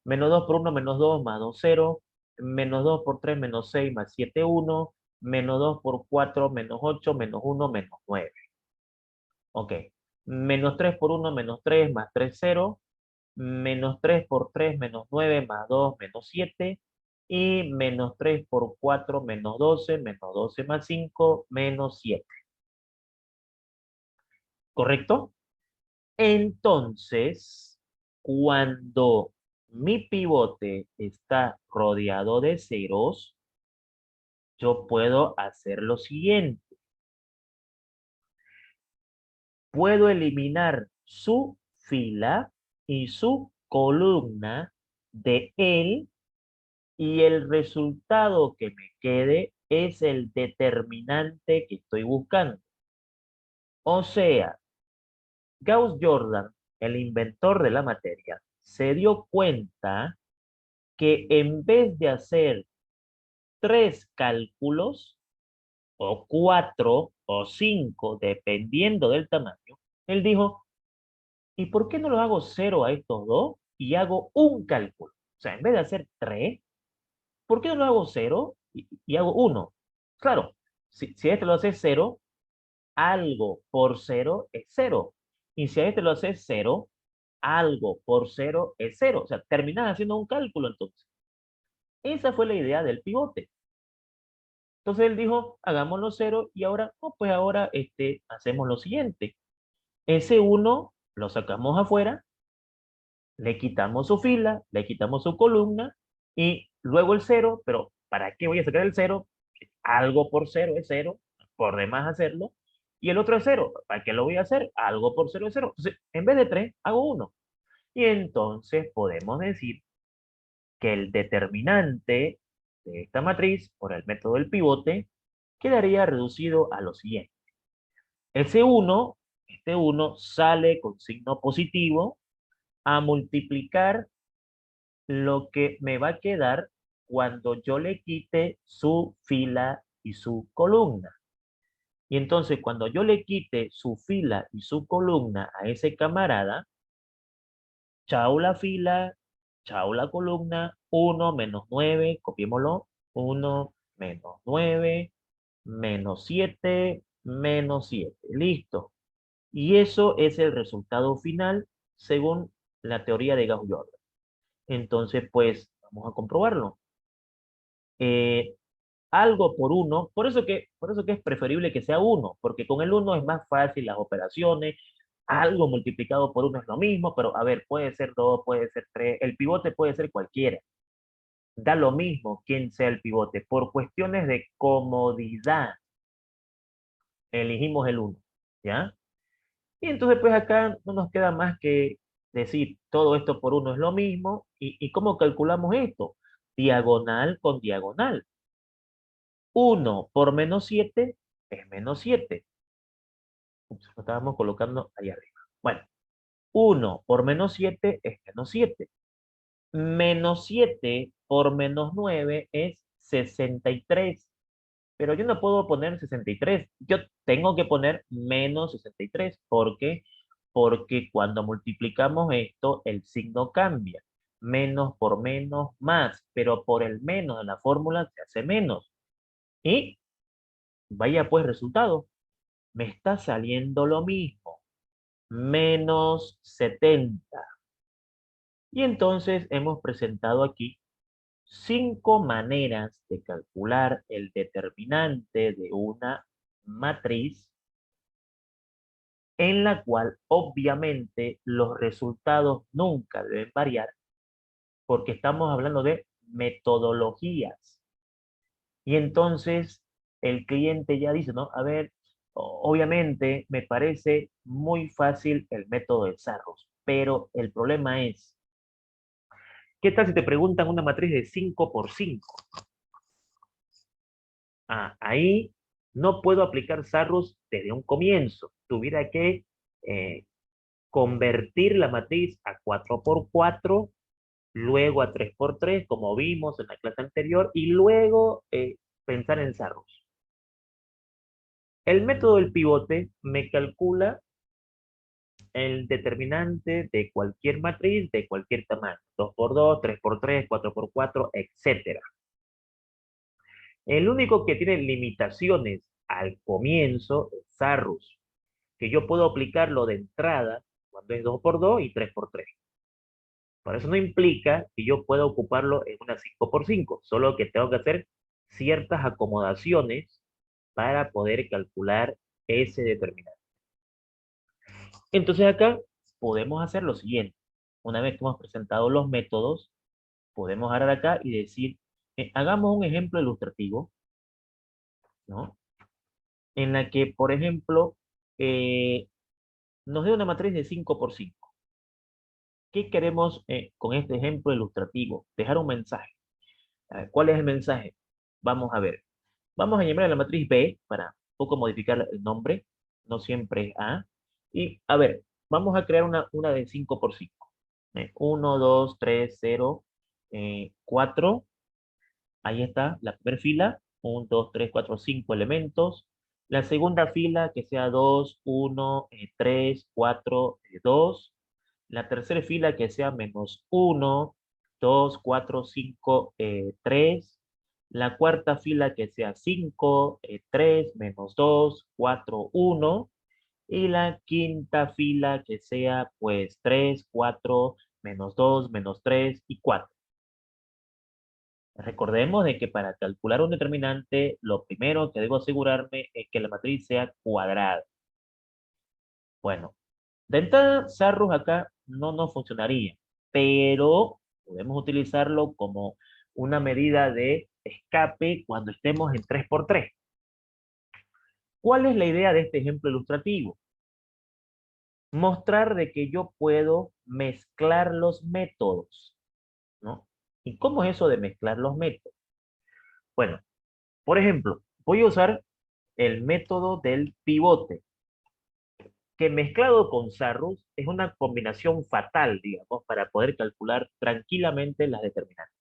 menos 2 por 1, menos 2, más 2, 0. Menos 2 por 3, menos 6, más 7, 1. Menos 2 por 4, menos 8, menos 1, menos 9. Ok. Menos 3 por 1, menos 3, más 3, 0. Menos 3 por 3, menos 9, más 2, menos 7. Y menos 3 por 4, menos 12, menos 12 más 5, menos 7. ¿Correcto? Entonces, cuando mi pivote está rodeado de ceros, yo puedo hacer lo siguiente. Puedo eliminar su fila y su columna de él y el resultado que me quede es el determinante que estoy buscando. O sea, Gauss-Jordan, el inventor de la materia, se dio cuenta que en vez de hacer 3 cálculos, o 4 o 5, dependiendo del tamaño, él dijo, ¿y por qué no lo hago 0 a estos dos y hago un cálculo? O sea, en vez de hacer 3, ¿por qué no lo hago 0 y hago uno? Claro, si a este lo hace 0, algo por 0 es 0. Y si a este lo hace 0, algo por 0 es 0. O sea, terminas haciendo un cálculo entonces. Esa fue la idea del pivote. Entonces él dijo, hagámoslo 0 y ahora, no, pues ahora hacemos lo siguiente. Ese uno lo sacamos afuera, le quitamos su fila, le quitamos su columna y luego el 0, pero ¿para qué voy a sacar el 0? Algo por 0 es 0, por demás hacerlo. Y el otro es 0, ¿para qué lo voy a hacer? Algo por 0 es 0. Entonces, en vez de 3, hago 1. Y entonces podemos decir que el determinante de esta matriz, por el método del pivote, quedaría reducido a lo siguiente. Ese 1, este 1 sale con signo positivo a multiplicar lo que me va a quedar cuando yo le quite su fila y su columna. Y entonces cuando yo le quite su fila y su columna a ese camarada, chao la fila, chao la columna, 1 menos 9, copiémoslo, 1 menos 9, menos 7, menos 7. Listo. Y eso es el resultado final según la teoría de Gauss-Jordan. Entonces, pues, vamos a comprobarlo. Eh, algo por 1, por eso que es preferible que sea 1, porque con el 1 es más fácil las operaciones, algo multiplicado por 1 es lo mismo, pero a ver, puede ser 2, puede ser 3, el pivote puede ser cualquiera. Da lo mismo quién sea el pivote. Por cuestiones de comodidad, elegimos el 1, ¿ya? Y entonces, pues acá no nos queda más que decir todo esto por 1 es lo mismo. ¿Y cómo calculamos esto? Diagonal con diagonal. 1 por menos 7 es menos 7. Ups, lo estábamos colocando ahí arriba. Bueno, 1 por menos 7 es menos 7. Menos 7 por menos 9 es 63. Pero yo no puedo poner 63. Yo tengo que poner menos 63. ¿Por qué? Porque cuando multiplicamos esto, el signo cambia. Menos por menos, más. Pero por el menos en la fórmula se hace menos. Y vaya pues resultado. Me está saliendo lo mismo. Menos 70. Y entonces hemos presentado aquí 5 maneras de calcular el determinante de una matriz en la cual obviamente los resultados nunca deben variar porque estamos hablando de metodologías. Y entonces el cliente ya dice, ¿no? A ver, obviamente me parece muy fácil el método de Sarros, pero el problema es, ¿qué tal si te preguntan una matriz de 5 por 5? Ahí no puedo aplicar Sarros desde un comienzo. Tuviera que eh, convertir la matriz a 4 por 4, luego a 3 por 3, como vimos en la clase anterior, y luego pensar en Sarros. El método del pivote me calcula el determinante de cualquier matriz de cualquier tamaño, 2 por 2, 3 por 3, 4 por 4, etc. El único que tiene limitaciones al comienzo es Sarrus, que yo puedo aplicarlo de entrada cuando es 2 por 2 y 3 por 3. Por eso no implica que yo pueda ocuparlo en una 5 por 5, solo que tengo que hacer ciertas acomodaciones para poder calcular ese determinante. Entonces acá podemos hacer lo siguiente. Una vez que hemos presentado los métodos, podemos agarrar acá y decir, hagamos un ejemplo ilustrativo, ¿no? En la que, por ejemplo, eh, nos dé una matriz de 5 por 5. ¿Qué queremos con este ejemplo ilustrativo? Dejar un mensaje. A ver, ¿cuál es el mensaje? Vamos a ver. Vamos a llamar a la matriz B para un poco modificar el nombre. No siempre es A. Y a ver, vamos a crear una de 5 por 5. 1, 2, 3, 0, 4. Ahí está la primera fila. 1, 2, 3, 4, 5 elementos. La segunda fila que sea 2, 1, 3, 4, 2. La tercera fila que sea menos 1, 2, 4, 5, 3. La cuarta fila que sea 5, 3, menos 2, 4, 1. Y la quinta fila que sea pues 3, 4, menos 2, menos 3 y 4. Recordemos de que para calcular un determinante, lo primero que debo asegurarme es que la matriz sea cuadrada. Bueno, de entrada, Sarrus acá no nos funcionaría, pero podemos utilizarlo como una medida de escape cuando estemos en 3 por 3. ¿Cuál es la idea de este ejemplo ilustrativo? Mostrar de que yo puedo mezclar los métodos, ¿no? ¿Y cómo es eso de mezclar los métodos? Bueno, por ejemplo, voy a usar el método del pivote, que mezclado con Sarrus es una combinación fatal, digamos, para poder calcular tranquilamente las determinantes.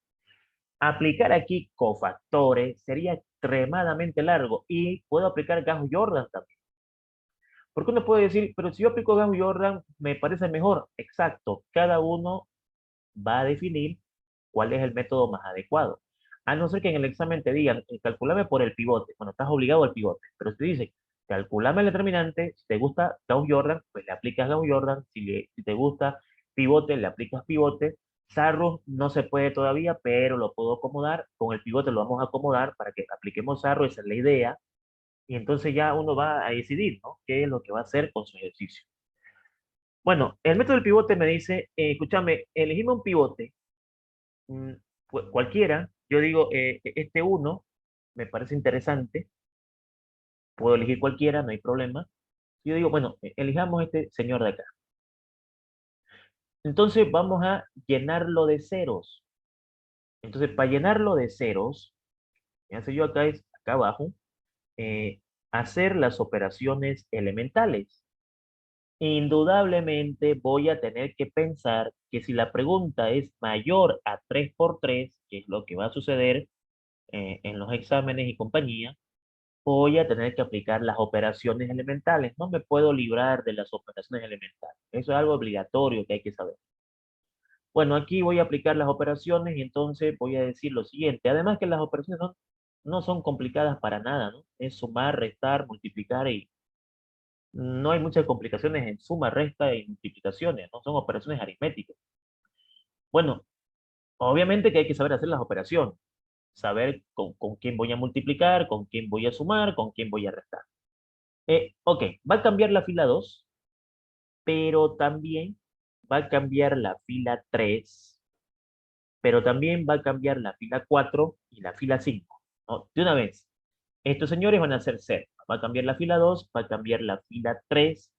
Aplicar aquí cofactores sería extremadamente largo y puedo aplicar Gauss-Jordan también. Porque uno puede decir, pero si yo aplico Gauss-Jordan, me parece mejor. Exacto, cada uno va a definir cuál es el método más adecuado. A no ser que en el examen te digan, calculame por el pivote. Bueno, estás obligado al pivote, pero si te dicen, calculame el determinante, si te gusta Gauss-Jordan, pues le aplicas Gauss-Jordan, si te gusta pivote, le aplicas pivote. Sarrus no se puede todavía, pero lo puedo acomodar. Con el pivote lo vamos a acomodar para que apliquemos Sarrus, esa es la idea. Y entonces ya uno va a decidir, ¿no? ¿Qué es lo que va a hacer con su ejercicio? Bueno, el método del pivote me dice, escúchame, elegime un pivote mm, cualquiera, yo digo, este uno me parece interesante, puedo elegir cualquiera, no hay problema. Yo digo, bueno, elijamos este señor de acá. Entonces vamos a llenarlo de ceros. Entonces, para llenarlo de ceros, me hace yo acá es, acá abajo, eh, hacer las operaciones elementales. Indudablemente voy a tener que pensar que si la pregunta es mayor a 3 por 3, que es lo que va a suceder en los exámenes y compañía, voy a tener que aplicar las operaciones elementales. No me puedo librar de las operaciones elementales. Eso es algo obligatorio que hay que saber. Bueno, aquí voy a aplicar las operaciones y entonces voy a decir lo siguiente. Además que las operaciones no son complicadas para nada, ¿no? Es sumar, restar, multiplicar y no hay muchas complicaciones en suma, resta y multiplicaciones, ¿no? Son operaciones aritméticas. Bueno, obviamente que hay que saber hacer las operaciones. Saber con quién voy a multiplicar, con quién voy a sumar, con quién voy a restar. Ok, va a cambiar la fila 2, pero también va a cambiar la fila 3, pero también va a cambiar la fila 4 y la fila 5, ¿no? De una vez, estos señores van a hacer 0. Va a cambiar la fila 2, va a cambiar la fila 3,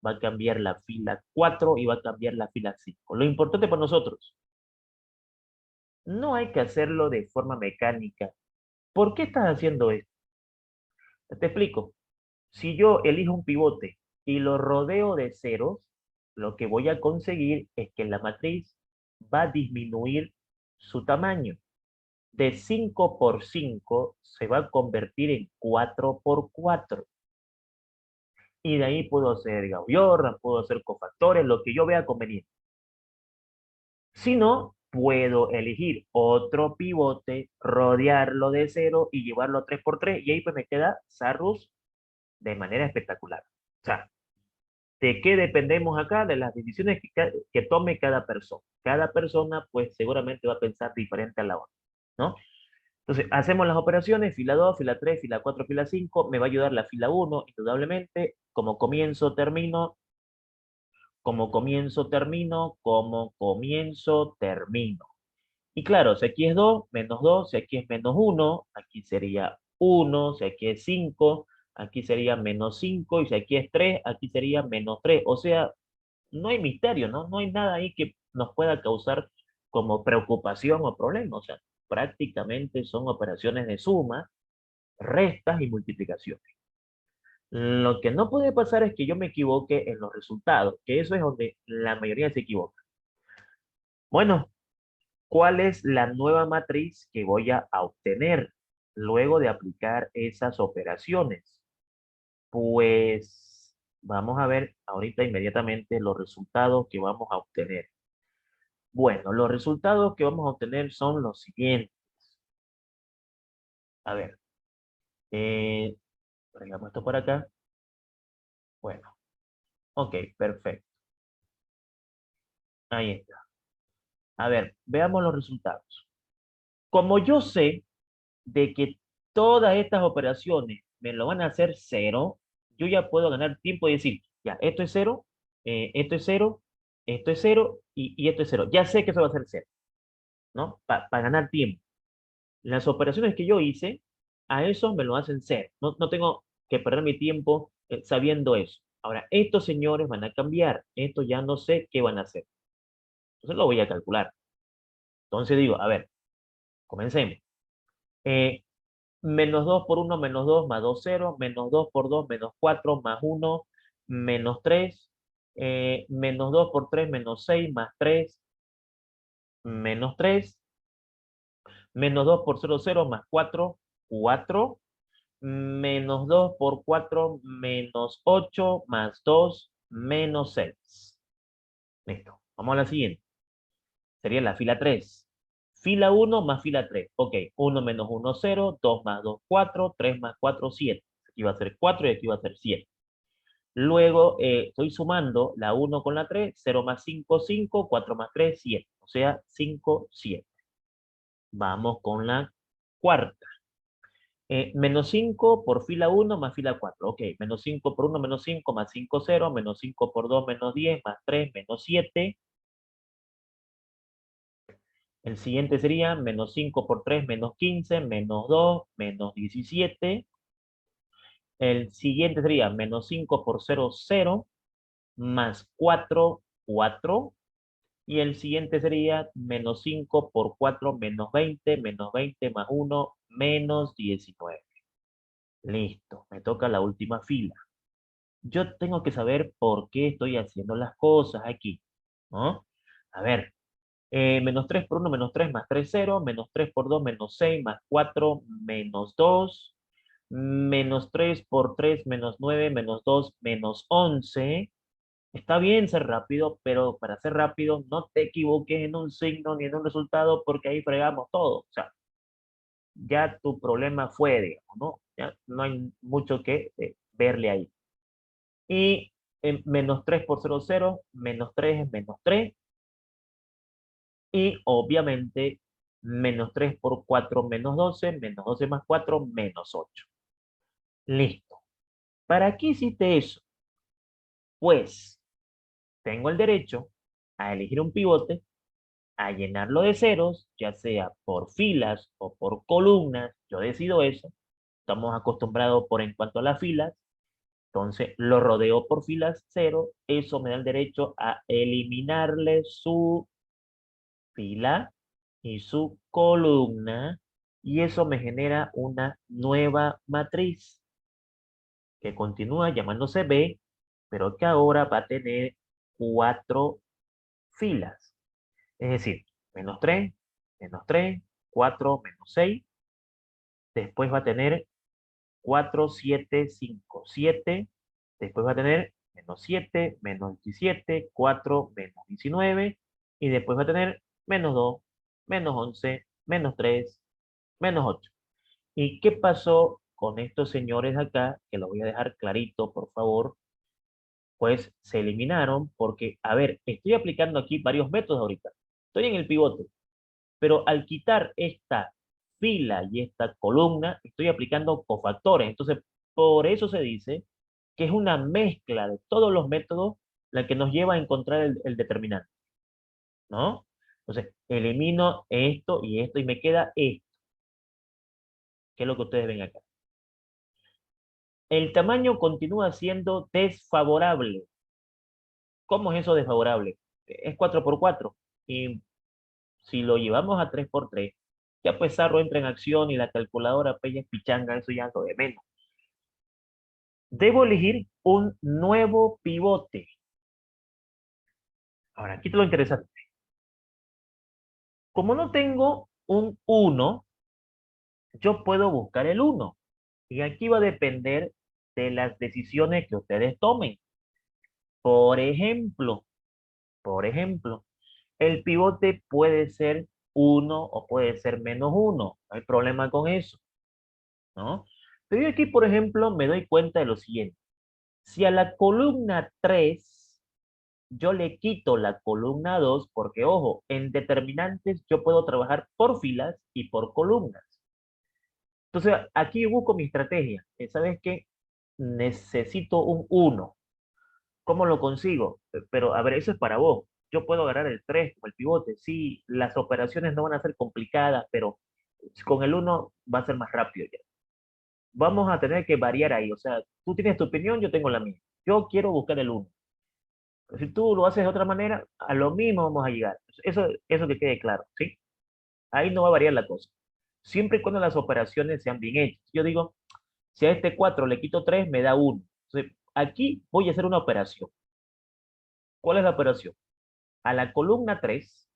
va a cambiar la fila 4 y va a cambiar la fila 5. Lo importante para nosotros, no hay que hacerlo de forma mecánica. ¿Por qué estás haciendo esto? Te explico. Si yo elijo un pivote y lo rodeo de ceros, lo que voy a conseguir es que la matriz va a disminuir su tamaño. De 5 por 5 se va a convertir en 4 por 4. Y de ahí puedo hacer Gauss-Jordan, puedo hacer cofactores, lo que yo vea conveniente. Si no, puedo elegir otro pivote, rodearlo de cero y llevarlo a 3 por 3 y ahí pues me queda Sarrus de manera espectacular. O sea, ¿de qué dependemos acá? De las decisiones que tome cada persona. Cada persona, pues, seguramente va a pensar diferente a la otra, ¿no? Entonces, hacemos las operaciones, fila 2, fila 3, fila 4, fila 5. Me va a ayudar la fila 1, indudablemente. Como comienzo, termino. Como comienzo, termino. Como comienzo, termino. Y claro, si aquí es 2, menos 2, si aquí es menos 1, aquí sería 1, si aquí es 5, aquí sería menos 5, y si aquí es 3, aquí sería menos 3. O sea, no hay misterio, ¿no? No hay nada ahí que nos pueda causar como preocupación o problema. O sea, prácticamente son operaciones de suma, restas y multiplicaciones. Lo que no puede pasar es que yo me equivoque en los resultados, que eso es donde la mayoría se equivoca. Bueno, ¿cuál es la nueva matriz que voy a obtener luego de aplicar esas operaciones? Pues vamos a ver ahorita inmediatamente los resultados que vamos a obtener. Bueno, los resultados que vamos a obtener son los siguientes. A ver, traigamos esto por acá. Bueno, ok, perfecto. Ahí está. A ver, veamos los resultados. Como yo sé de que todas estas operaciones me lo van a hacer cero, yo ya puedo ganar tiempo y decir, ya, esto es cero, esto es cero, esto es cero y esto es cero. Ya sé que eso va a ser cero, ¿no? Para ganar tiempo. Las operaciones que yo hice, a eso me lo hacen cero. No tengo que perder mi tiempo sabiendo eso. Ahora, estos señores van a cambiar. Esto ya no sé qué van a hacer. Entonces lo voy a calcular. Entonces digo, a ver, comencemos. Eh, Menos 2 por uno menos 2 más 2 0 menos 2 por 2 menos 4 más uno menos 3 menos 2 por 3 menos 6 más 3 menos 3 menos 2 por cero 0 más 4 4 menos 2 por 4 menos 8 más 2 menos 6. Listo. Vamos a la siguiente. Sería la fila 3. Fila 1 más fila 3. Ok, 1 menos 1, 0, 2 más 2, 4, 3 más 4, 7. Aquí va a ser 4 y aquí va a ser 7. Luego estoy sumando la 1 con la 3, 0 más 5, 5, 4 más 3, 7. O sea, 5, 7. Vamos con la cuarta. Menos 5 por fila 1 más fila 4. Ok, menos 5 por 1 menos 5 más 5, 0. Menos 5 por 2 menos 10 más 3 menos 7. El siguiente sería menos 5 por 3 menos 15, menos 2 menos 17. El siguiente sería menos 5 por 0, 0, más 4, 4. Y el siguiente sería menos 5 por 4 menos 20 más 1 menos 19. Listo, me toca la última fila. Yo tengo que saber por qué estoy haciendo las cosas aquí, ¿no? A ver, menos 3 por 1 menos 3 más 3 0, menos 3 por 2 menos 6 más 4 menos 2, menos 3 por 3 menos 9 menos 2 menos 11. Está bien ser rápido, pero para ser rápido no te equivoques en un signo ni en un resultado porque ahí fregamos todo. O sea, ya tu problema fue, digamos, ¿no? Ya no hay mucho que verle ahí. Y menos 3 por 0, 0, menos 3 es menos 3. Y obviamente menos 3 por 4 menos 12, menos 12 más 4 menos 8. Listo. ¿Para qué hiciste eso? Pues tengo el derecho a elegir un pivote, a llenarlo de ceros, ya sea por filas o por columnas. Yo decido eso. Estamos acostumbrados por en cuanto a las filas. Entonces lo rodeo por filas cero. Eso me da el derecho a eliminarle su fila y su columna. Y eso me genera una nueva matriz que continúa llamándose B, pero que ahora va a tener 4 filas. Es decir, menos 3, 4, menos 6. Después va a tener 4, 7, 5, 7. Después va a tener menos 7, menos 17, 4, menos 19. Y después va a tener menos 2, menos 11, menos 3, menos 8. ¿Y qué pasó con estos señores acá? Que lo voy a dejar clarito, por favor. Pues se eliminaron porque, a ver, estoy aplicando aquí varios métodos ahorita. Estoy en el pivote, pero al quitar esta fila y esta columna, estoy aplicando cofactores. Entonces, por eso se dice que es una mezcla de todos los métodos la que nos lleva a encontrar el determinante, ¿no? Entonces, elimino esto y me queda esto, que es lo que ustedes ven acá. El tamaño continúa siendo desfavorable. ¿Cómo es eso desfavorable? Es 4 por 4. Y si lo llevamos a 3 por 3, Ya pues Sarro entra en acción y la calculadora Peña es pichanga, eso ya es lo de menos. Debo elegir un nuevo pivote. Ahora, aquí te lo interesante. Como no tengo un uno, yo puedo buscar el uno. Y aquí va a depender de las decisiones que ustedes tomen. Por ejemplo, por ejemplo, el pivote puede ser uno o puede ser menos uno. No hay problema con eso, ¿no? Pero yo aquí, por ejemplo, me doy cuenta de lo siguiente. Si a la columna 3 yo le quito la columna 2, porque ojo, en determinantes yo puedo trabajar por filas y por columnas. Entonces, aquí yo busco mi estrategia. ¿Sabes qué? Necesito un uno. ¿Cómo lo consigo? Pero, a ver, eso es para vos. Yo puedo agarrar el 3 como el pivote. Sí, las operaciones no van a ser complicadas, pero con el uno va a ser más rápido ya. Vamos a tener que variar ahí. O sea, tú tienes tu opinión, yo tengo la mía. Yo quiero buscar el uno. Si tú lo haces de otra manera, a lo mismo vamos a llegar. Eso que quede claro, ¿sí? Ahí no va a variar la cosa. Siempre y cuando las operaciones sean bien hechas. Yo digo, si a este 4 le quito 3 me da 1. Entonces, aquí voy a hacer una operación. ¿Cuál es la operación? A la columna 3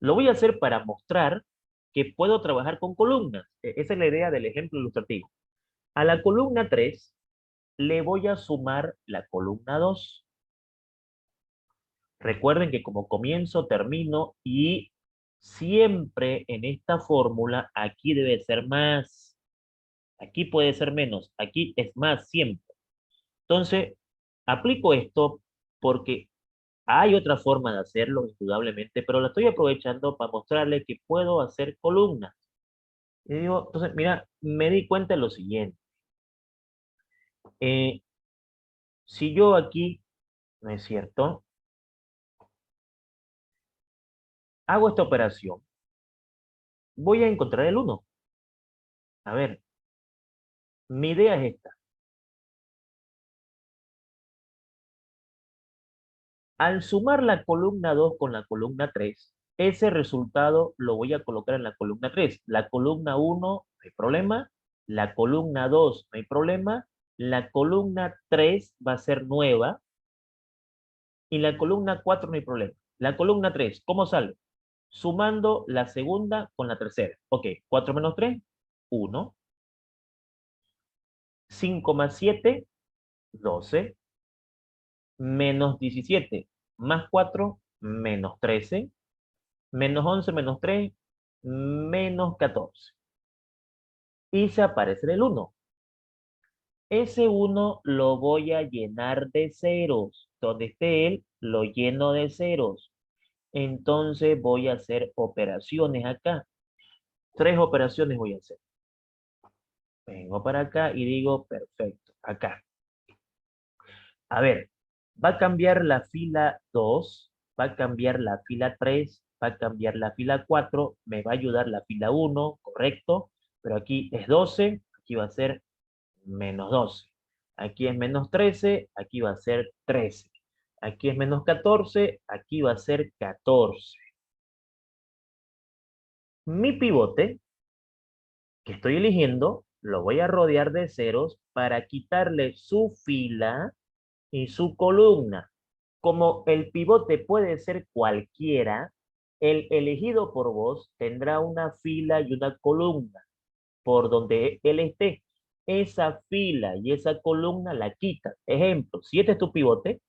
lo voy a hacer para mostrar que puedo trabajar con columnas. Esa es la idea del ejemplo ilustrativo. A la columna 3 le voy a sumar la columna 2. Recuerden que como comienzo, termino y siempre en esta fórmula aquí debe ser más. Aquí puede ser menos. Aquí es más siempre. Entonces, aplico esto porque hay otra forma de hacerlo, indudablemente, pero la estoy aprovechando para mostrarle que puedo hacer columnas. Y digo, entonces, mira, me di cuenta de lo siguiente. Eh, si yo aquí, ¿no es cierto? Hago esta operación, voy a encontrar el uno. A ver, mi idea es esta. Al sumar la columna 2 con la columna 3, ese resultado lo voy a colocar en la columna 3. La columna 1, no hay problema. La columna 2, no hay problema. La columna 3 va a ser nueva. Y la columna 4 no hay problema. La columna 3, ¿cómo sale? Sumando la segunda con la tercera. Ok, 4 menos 3, 1. 5 más 7, 12. Menos 17 más 4, menos 13. Menos 11 menos 3, menos 14. Y se aparece el uno. Ese uno lo voy a llenar de ceros. Donde esté él, lo lleno de ceros. Entonces voy a hacer operaciones acá. Tres operaciones voy a hacer. Vengo para acá y digo, perfecto, acá. A ver, va a cambiar la fila 2, va a cambiar la fila 3, va a cambiar la fila 4, me va a ayudar la fila 1, correcto, pero aquí es 12, aquí va a ser menos 12. Aquí es menos 13, aquí va a ser 13. Aquí es menos 14, aquí va a ser 14. Mi pivote que estoy eligiendo, lo voy a rodear de ceros para quitarle su fila y su columna. Como el pivote puede ser cualquiera, el elegido por vos tendrá una fila y una columna por donde él esté. Esa fila y esa columna la quitas. Ejemplo, si este es tu pivote,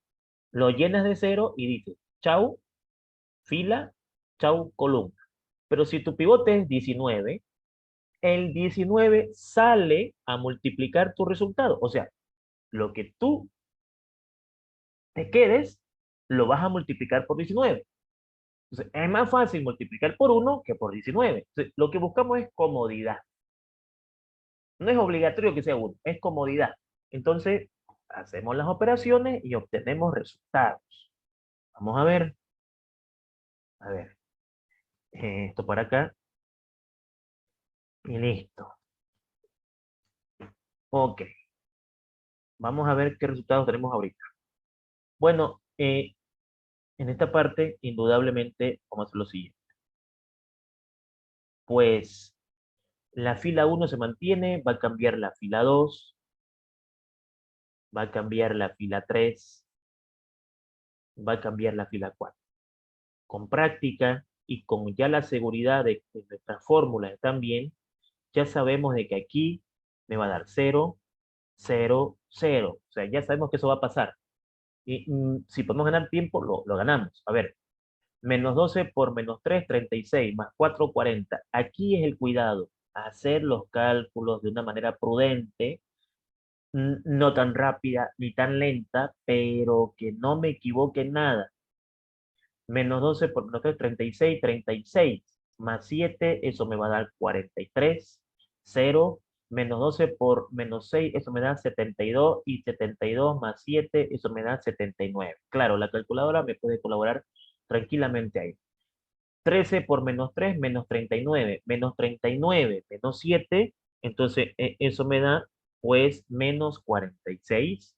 lo llenas de cero y dices, chau, fila, chau, columna. Pero si tu pivote es 19, el 19 sale a multiplicar tu resultado. O sea, lo que tú te quedes, lo vas a multiplicar por 19. Entonces, es más fácil multiplicar por 1 que por 19. Entonces, lo que buscamos es comodidad. No es obligatorio que sea 1, es comodidad. Entonces, hacemos las operaciones y obtenemos resultados. Vamos a ver, esto para acá y listo. Ok, vamos a ver qué resultados tenemos ahorita. Bueno, en esta parte, indudablemente, vamos a hacer lo siguiente. Pues la fila 1 se mantiene, va a cambiar la fila 2, va a cambiar la fila 3, va a cambiar la fila 4. Con práctica y con ya la seguridad de que nuestras fórmulas están bien, ya sabemos de que aquí me va a dar 0, 0, 0. O sea, ya sabemos que eso va a pasar. Y si podemos ganar tiempo, lo ganamos. A ver, menos 12 por menos 3, 36, más 4, 40. Aquí es el cuidado, hacer los cálculos de una manera prudente, no tan rápida ni tan lenta, pero que no me equivoque en nada. Menos 12 por menos 3, 36, 36, más 7, eso me va a dar 43, 0, menos 12 por menos 6, eso me da 72, y 72 más 7, eso me da 79. Claro, la calculadora me puede colaborar tranquilamente ahí. 13 por menos 3, menos 39, menos 39, menos 7, entonces eso me da pues menos 46.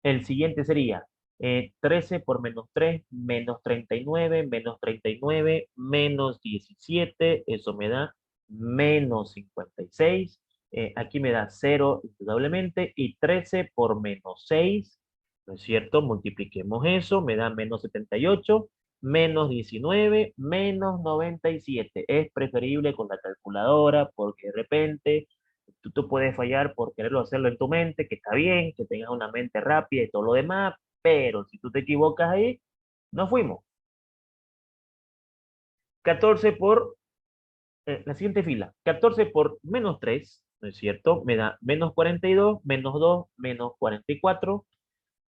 El siguiente sería 13 por menos 3, menos 39, menos 39, menos 17, eso me da menos 56. Aquí me da 0 indudablemente, y 13 por menos 6, ¿no es cierto? Multipliquemos eso, me da menos 78, menos 19, menos 97. Es preferible con la calculadora porque de repente tú puedes fallar por quererlo hacerlo en tu mente, que está bien, que tengas una mente rápida y todo lo demás, pero si tú te equivocas ahí, no fuimos. 14 por la siguiente fila. 14 por menos 3, ¿no es cierto? Me da menos 42, menos 2, menos 44.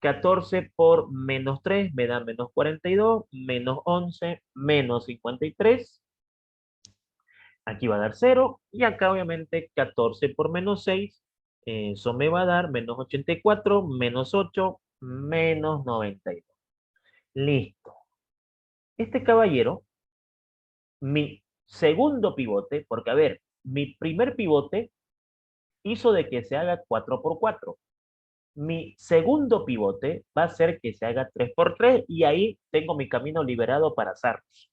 14 por menos 3 me da menos 42, menos 11, menos 53. Aquí va a dar 0, y acá obviamente 14 por menos 6, eso me va a dar menos 84, menos 8, menos 92. Listo. Este caballero, mi segundo pivote, porque a ver, mi primer pivote hizo de que se haga 4 por 4. Mi segundo pivote va a ser que se haga 3 por 3, y ahí tengo mi camino liberado para hacerlos.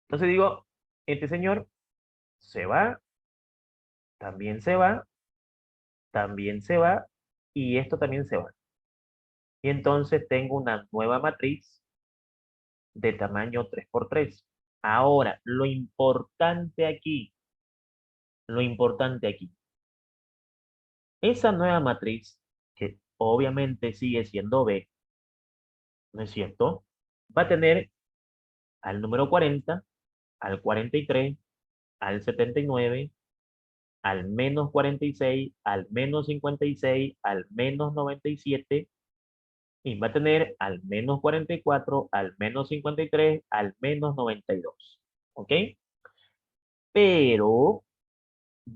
Entonces digo, este señor se va, también se va, también se va, y esto también se va. Y entonces tengo una nueva matriz de tamaño 3 por 3. Ahora, lo importante aquí, esa nueva matriz, que obviamente sigue siendo B, ¿no es cierto? Va a tener al número 40, al 43, al 79, al menos 46, al menos 56, al menos 97, y va a tener al menos 44, al menos 53, al menos 92. ¿Ok? Pero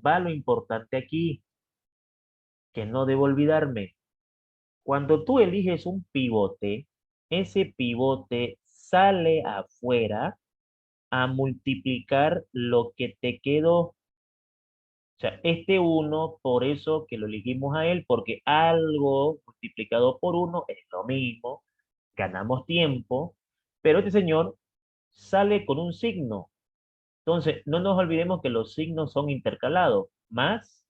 va lo importante aquí, que no debo olvidarme. Cuando tú eliges un pivote, ese pivote sale afuera a multiplicar lo que te quedó. O sea, este uno, por eso que lo elegimos a él, porque algo multiplicado por uno es lo mismo, ganamos tiempo, pero este señor sale con un signo. Entonces, no nos olvidemos que los signos son intercalados. Más,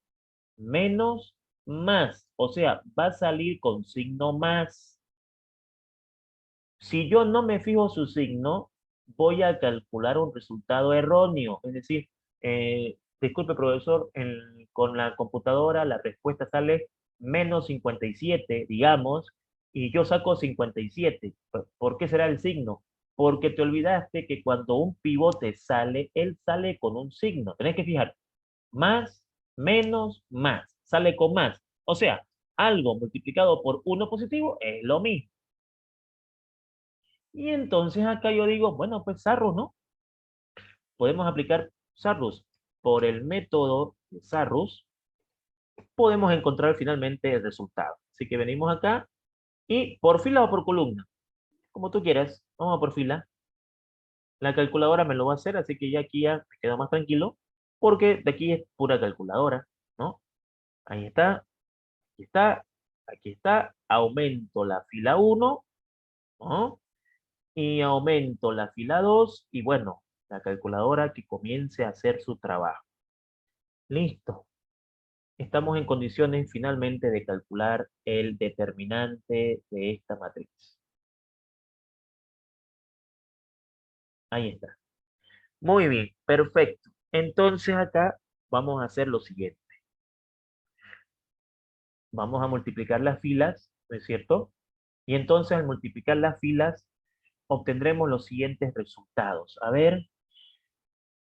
menos, más. O sea, va a salir con signo más. Si yo no me fijo su signo, voy a calcular un resultado erróneo. Es decir, disculpe, profesor, con la computadora la respuesta sale menos 57, digamos, y yo saco 57. ¿Por qué será el signo? Porque te olvidaste que cuando un pivote sale, él sale con un signo. Tenés que fijar, más, menos, más. Sale con más. O sea, algo multiplicado por uno positivo es lo mismo. Y entonces acá yo digo, bueno, pues Sarrus, ¿no? Podemos aplicar Sarrus. Por el método de Sarrus, podemos encontrar finalmente el resultado. Así que venimos acá y por fila o por columna, como tú quieras. Vamos a por fila. La calculadora me lo va a hacer, así que ya aquí ya me quedo más tranquilo, porque de aquí es pura calculadora, ¿no? Ahí está, aquí está, aquí está. Aumento la fila 1, ¿no? Y aumento la fila 2, y bueno, la calculadora que comience a hacer su trabajo. Listo. Estamos en condiciones finalmente de calcular el determinante de esta matriz. Ahí está. Muy bien, perfecto. Entonces acá vamos a hacer lo siguiente. Vamos a multiplicar las filas, ¿no es cierto? Y entonces al multiplicar las filas obtendremos los siguientes resultados. A ver,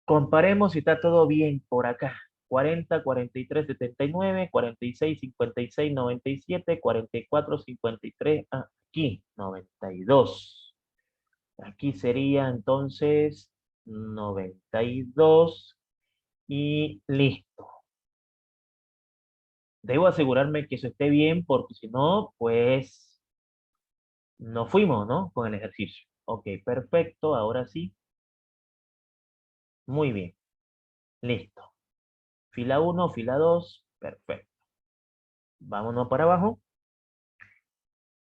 comparemos si está todo bien por acá. 40, 43, 79, 46, 56, 97, 44, 53, aquí, 92. Aquí sería entonces 92 y listo. Debo asegurarme que eso esté bien porque si no, pues no fuimos, ¿no? Con el ejercicio. Ok, perfecto, ahora sí. Muy bien, listo. Fila uno, fila 2, perfecto. Vámonos para abajo.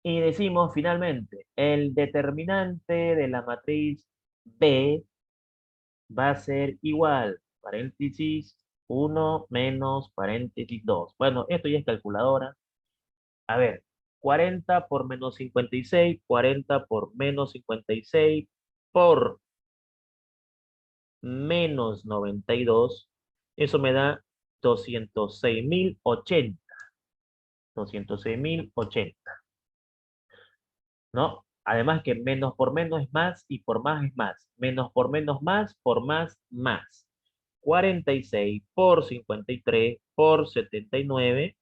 Y decimos finalmente, el determinante de la matriz B va a ser igual, paréntesis 1 menos paréntesis 2. Bueno, esto ya es calculadora. A ver, 40 por menos 56, 40 por menos 56 por menos 92, eso me da 206.080. 206.080, ¿no? Además que menos por menos es más y por más es más. Menos por menos más, por más, más. 46 por 53 por 79,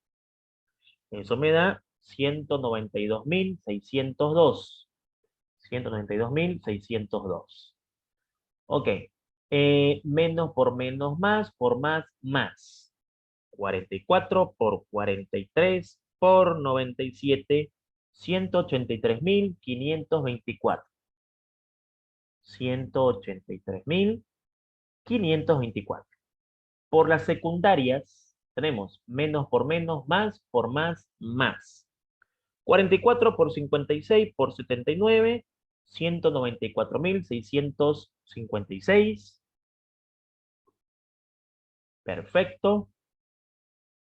eso me da 192.602. 192.602. Ok. Menos por menos más, por más, más. 44 por 43 por 97, 183.524. 183.524. Por las secundarias tenemos menos por menos, más por más, más. 44 por 56 por 79, 194.656. Perfecto.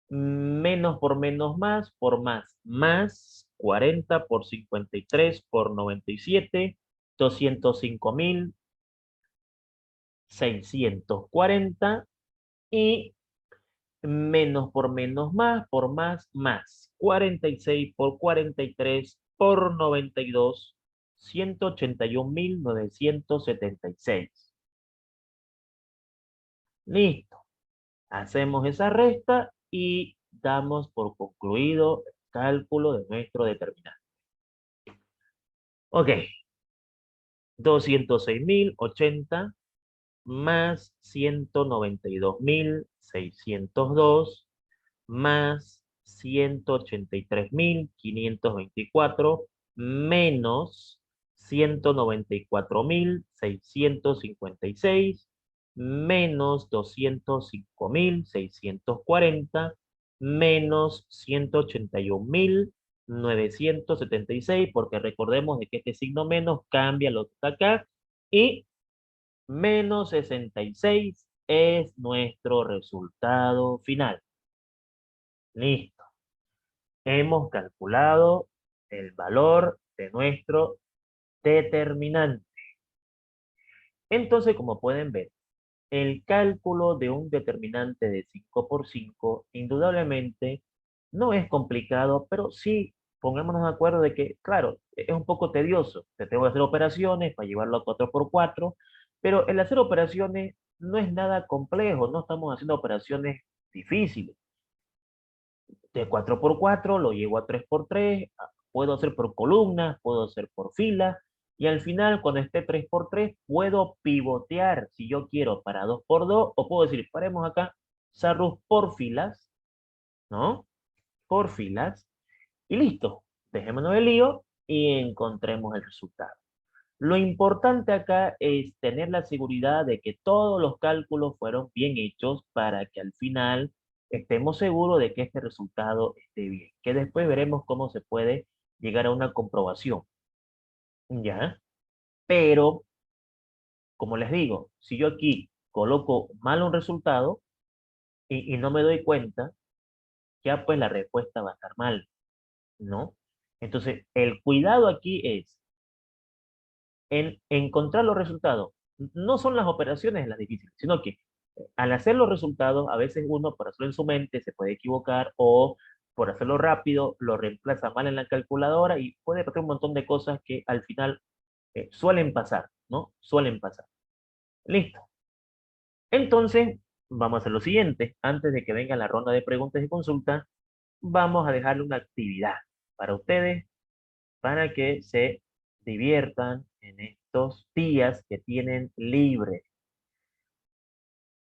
Menos por menos, más por más, más. 40 por 53 por 97, 205.640. Y menos por menos, más por más, más. 46 por 43 por 92, 181.976. Listo. Hacemos esa resta y damos por concluido el cálculo de nuestro determinante. Ok, 206.080 más 192.602 más 183.524 menos 194.656 menos 205.640 menos 181.976, porque recordemos de que este signo menos cambia lo que está acá, y menos 66 es nuestro resultado final. Listo. Hemos calculado el valor de nuestro determinante. Entonces, como pueden ver, el cálculo de un determinante de 5 por 5 indudablemente no es complicado, pero sí pongámonos de acuerdo de que, claro, es un poco tedioso. Te tengo que hacer operaciones para llevarlo a 4 por 4, pero el hacer operaciones no es nada complejo, no estamos haciendo operaciones difíciles. De 4 por 4 lo llevo a 3 por 3, puedo hacer por columnas, puedo hacer por filas, y al final, cuando esté 3 por 3 puedo pivotear si yo quiero para 2 por 2 o puedo decir, paremos acá, Sarrus por filas, ¿no? Por filas, y listo. Dejémonos el lío y encontremos el resultado. Lo importante acá es tener la seguridad de que todos los cálculos fueron bien hechos para que al final estemos seguros de que este resultado esté bien. Que después veremos cómo se puede llegar a una comprobación. ¿Ya? Pero como les digo, si yo aquí coloco mal un resultado y no me doy cuenta, ya pues la respuesta va a estar mal, ¿no? Entonces, el cuidado aquí es en encontrar los resultados. No son las operaciones las difíciles, sino que al hacer los resultados, a veces uno por hacerlo en su mente se puede equivocar o por hacerlo rápido lo reemplaza mal en la calculadora y puede pasar un montón de cosas que al final suelen pasar, ¿no? Suelen pasar. Listo. Entonces, vamos a hacer lo siguiente. Antes de que venga la ronda de preguntas y consultas, vamos a dejarle una actividad para ustedes, para que se diviertan en estos días que tienen libre.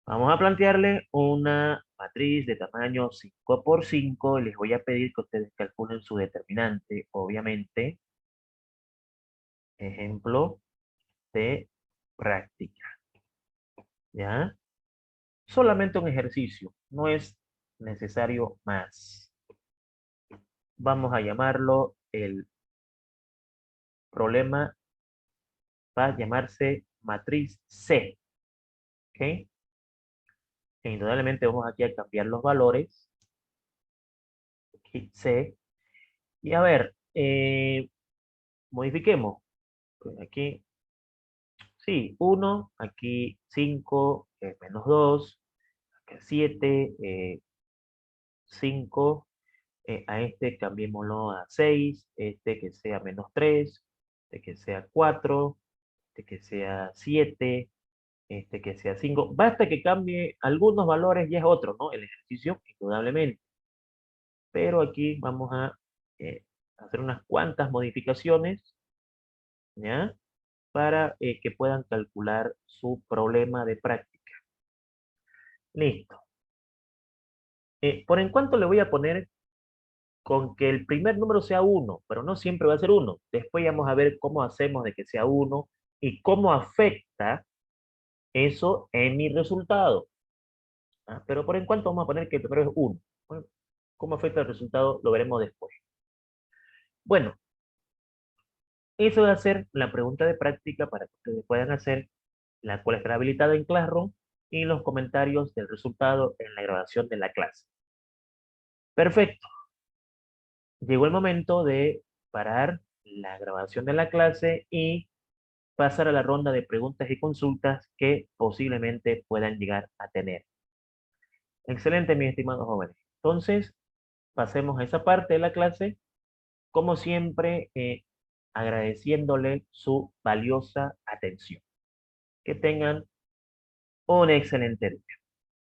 Vamos a plantearle una matriz de tamaño 5 por 5 y les voy a pedir que ustedes calculen su determinante, obviamente, ejemplo de práctica, ¿ya? Solamente un ejercicio, no es necesario más. Vamos a llamarlo el problema, va a llamarse matriz C, ¿ok? E indudablemente vamos aquí a cambiar los valores, aquí C, y a ver, modifiquemos. Pues aquí, sí, 1, aquí 5, menos 2, aquí 7, 5, a este cambiémoslo a 6, este que sea menos 3, este que sea 4, este que sea 7, este que sea 5. Basta que cambie algunos valores y es otro, ¿no? El ejercicio, indudablemente. Pero aquí vamos a hacer unas cuantas modificaciones, ¿ya? Para que puedan calcular su problema de práctica. Listo. Por en cuanto le voy a poner con que el primer número sea 1, pero no siempre va a ser 1. Después vamos a ver cómo hacemos de que sea 1 y cómo afecta eso en mi resultado. ¿Ah? Pero por en cuanto vamos a poner que el primero es 1. Bueno, cómo afecta el resultado lo veremos después. Bueno, eso va a ser la pregunta de práctica para que ustedes puedan hacer, la cual estará habilitada en Classroom y los comentarios del resultado en la grabación de la clase. Perfecto. Llegó el momento de parar la grabación de la clase y pasar a la ronda de preguntas y consultas que posiblemente puedan llegar a tener. Excelente, mis estimados jóvenes. Entonces, pasemos a esa parte de la clase, como siempre, agradeciéndole su valiosa atención. Que tengan un excelente día.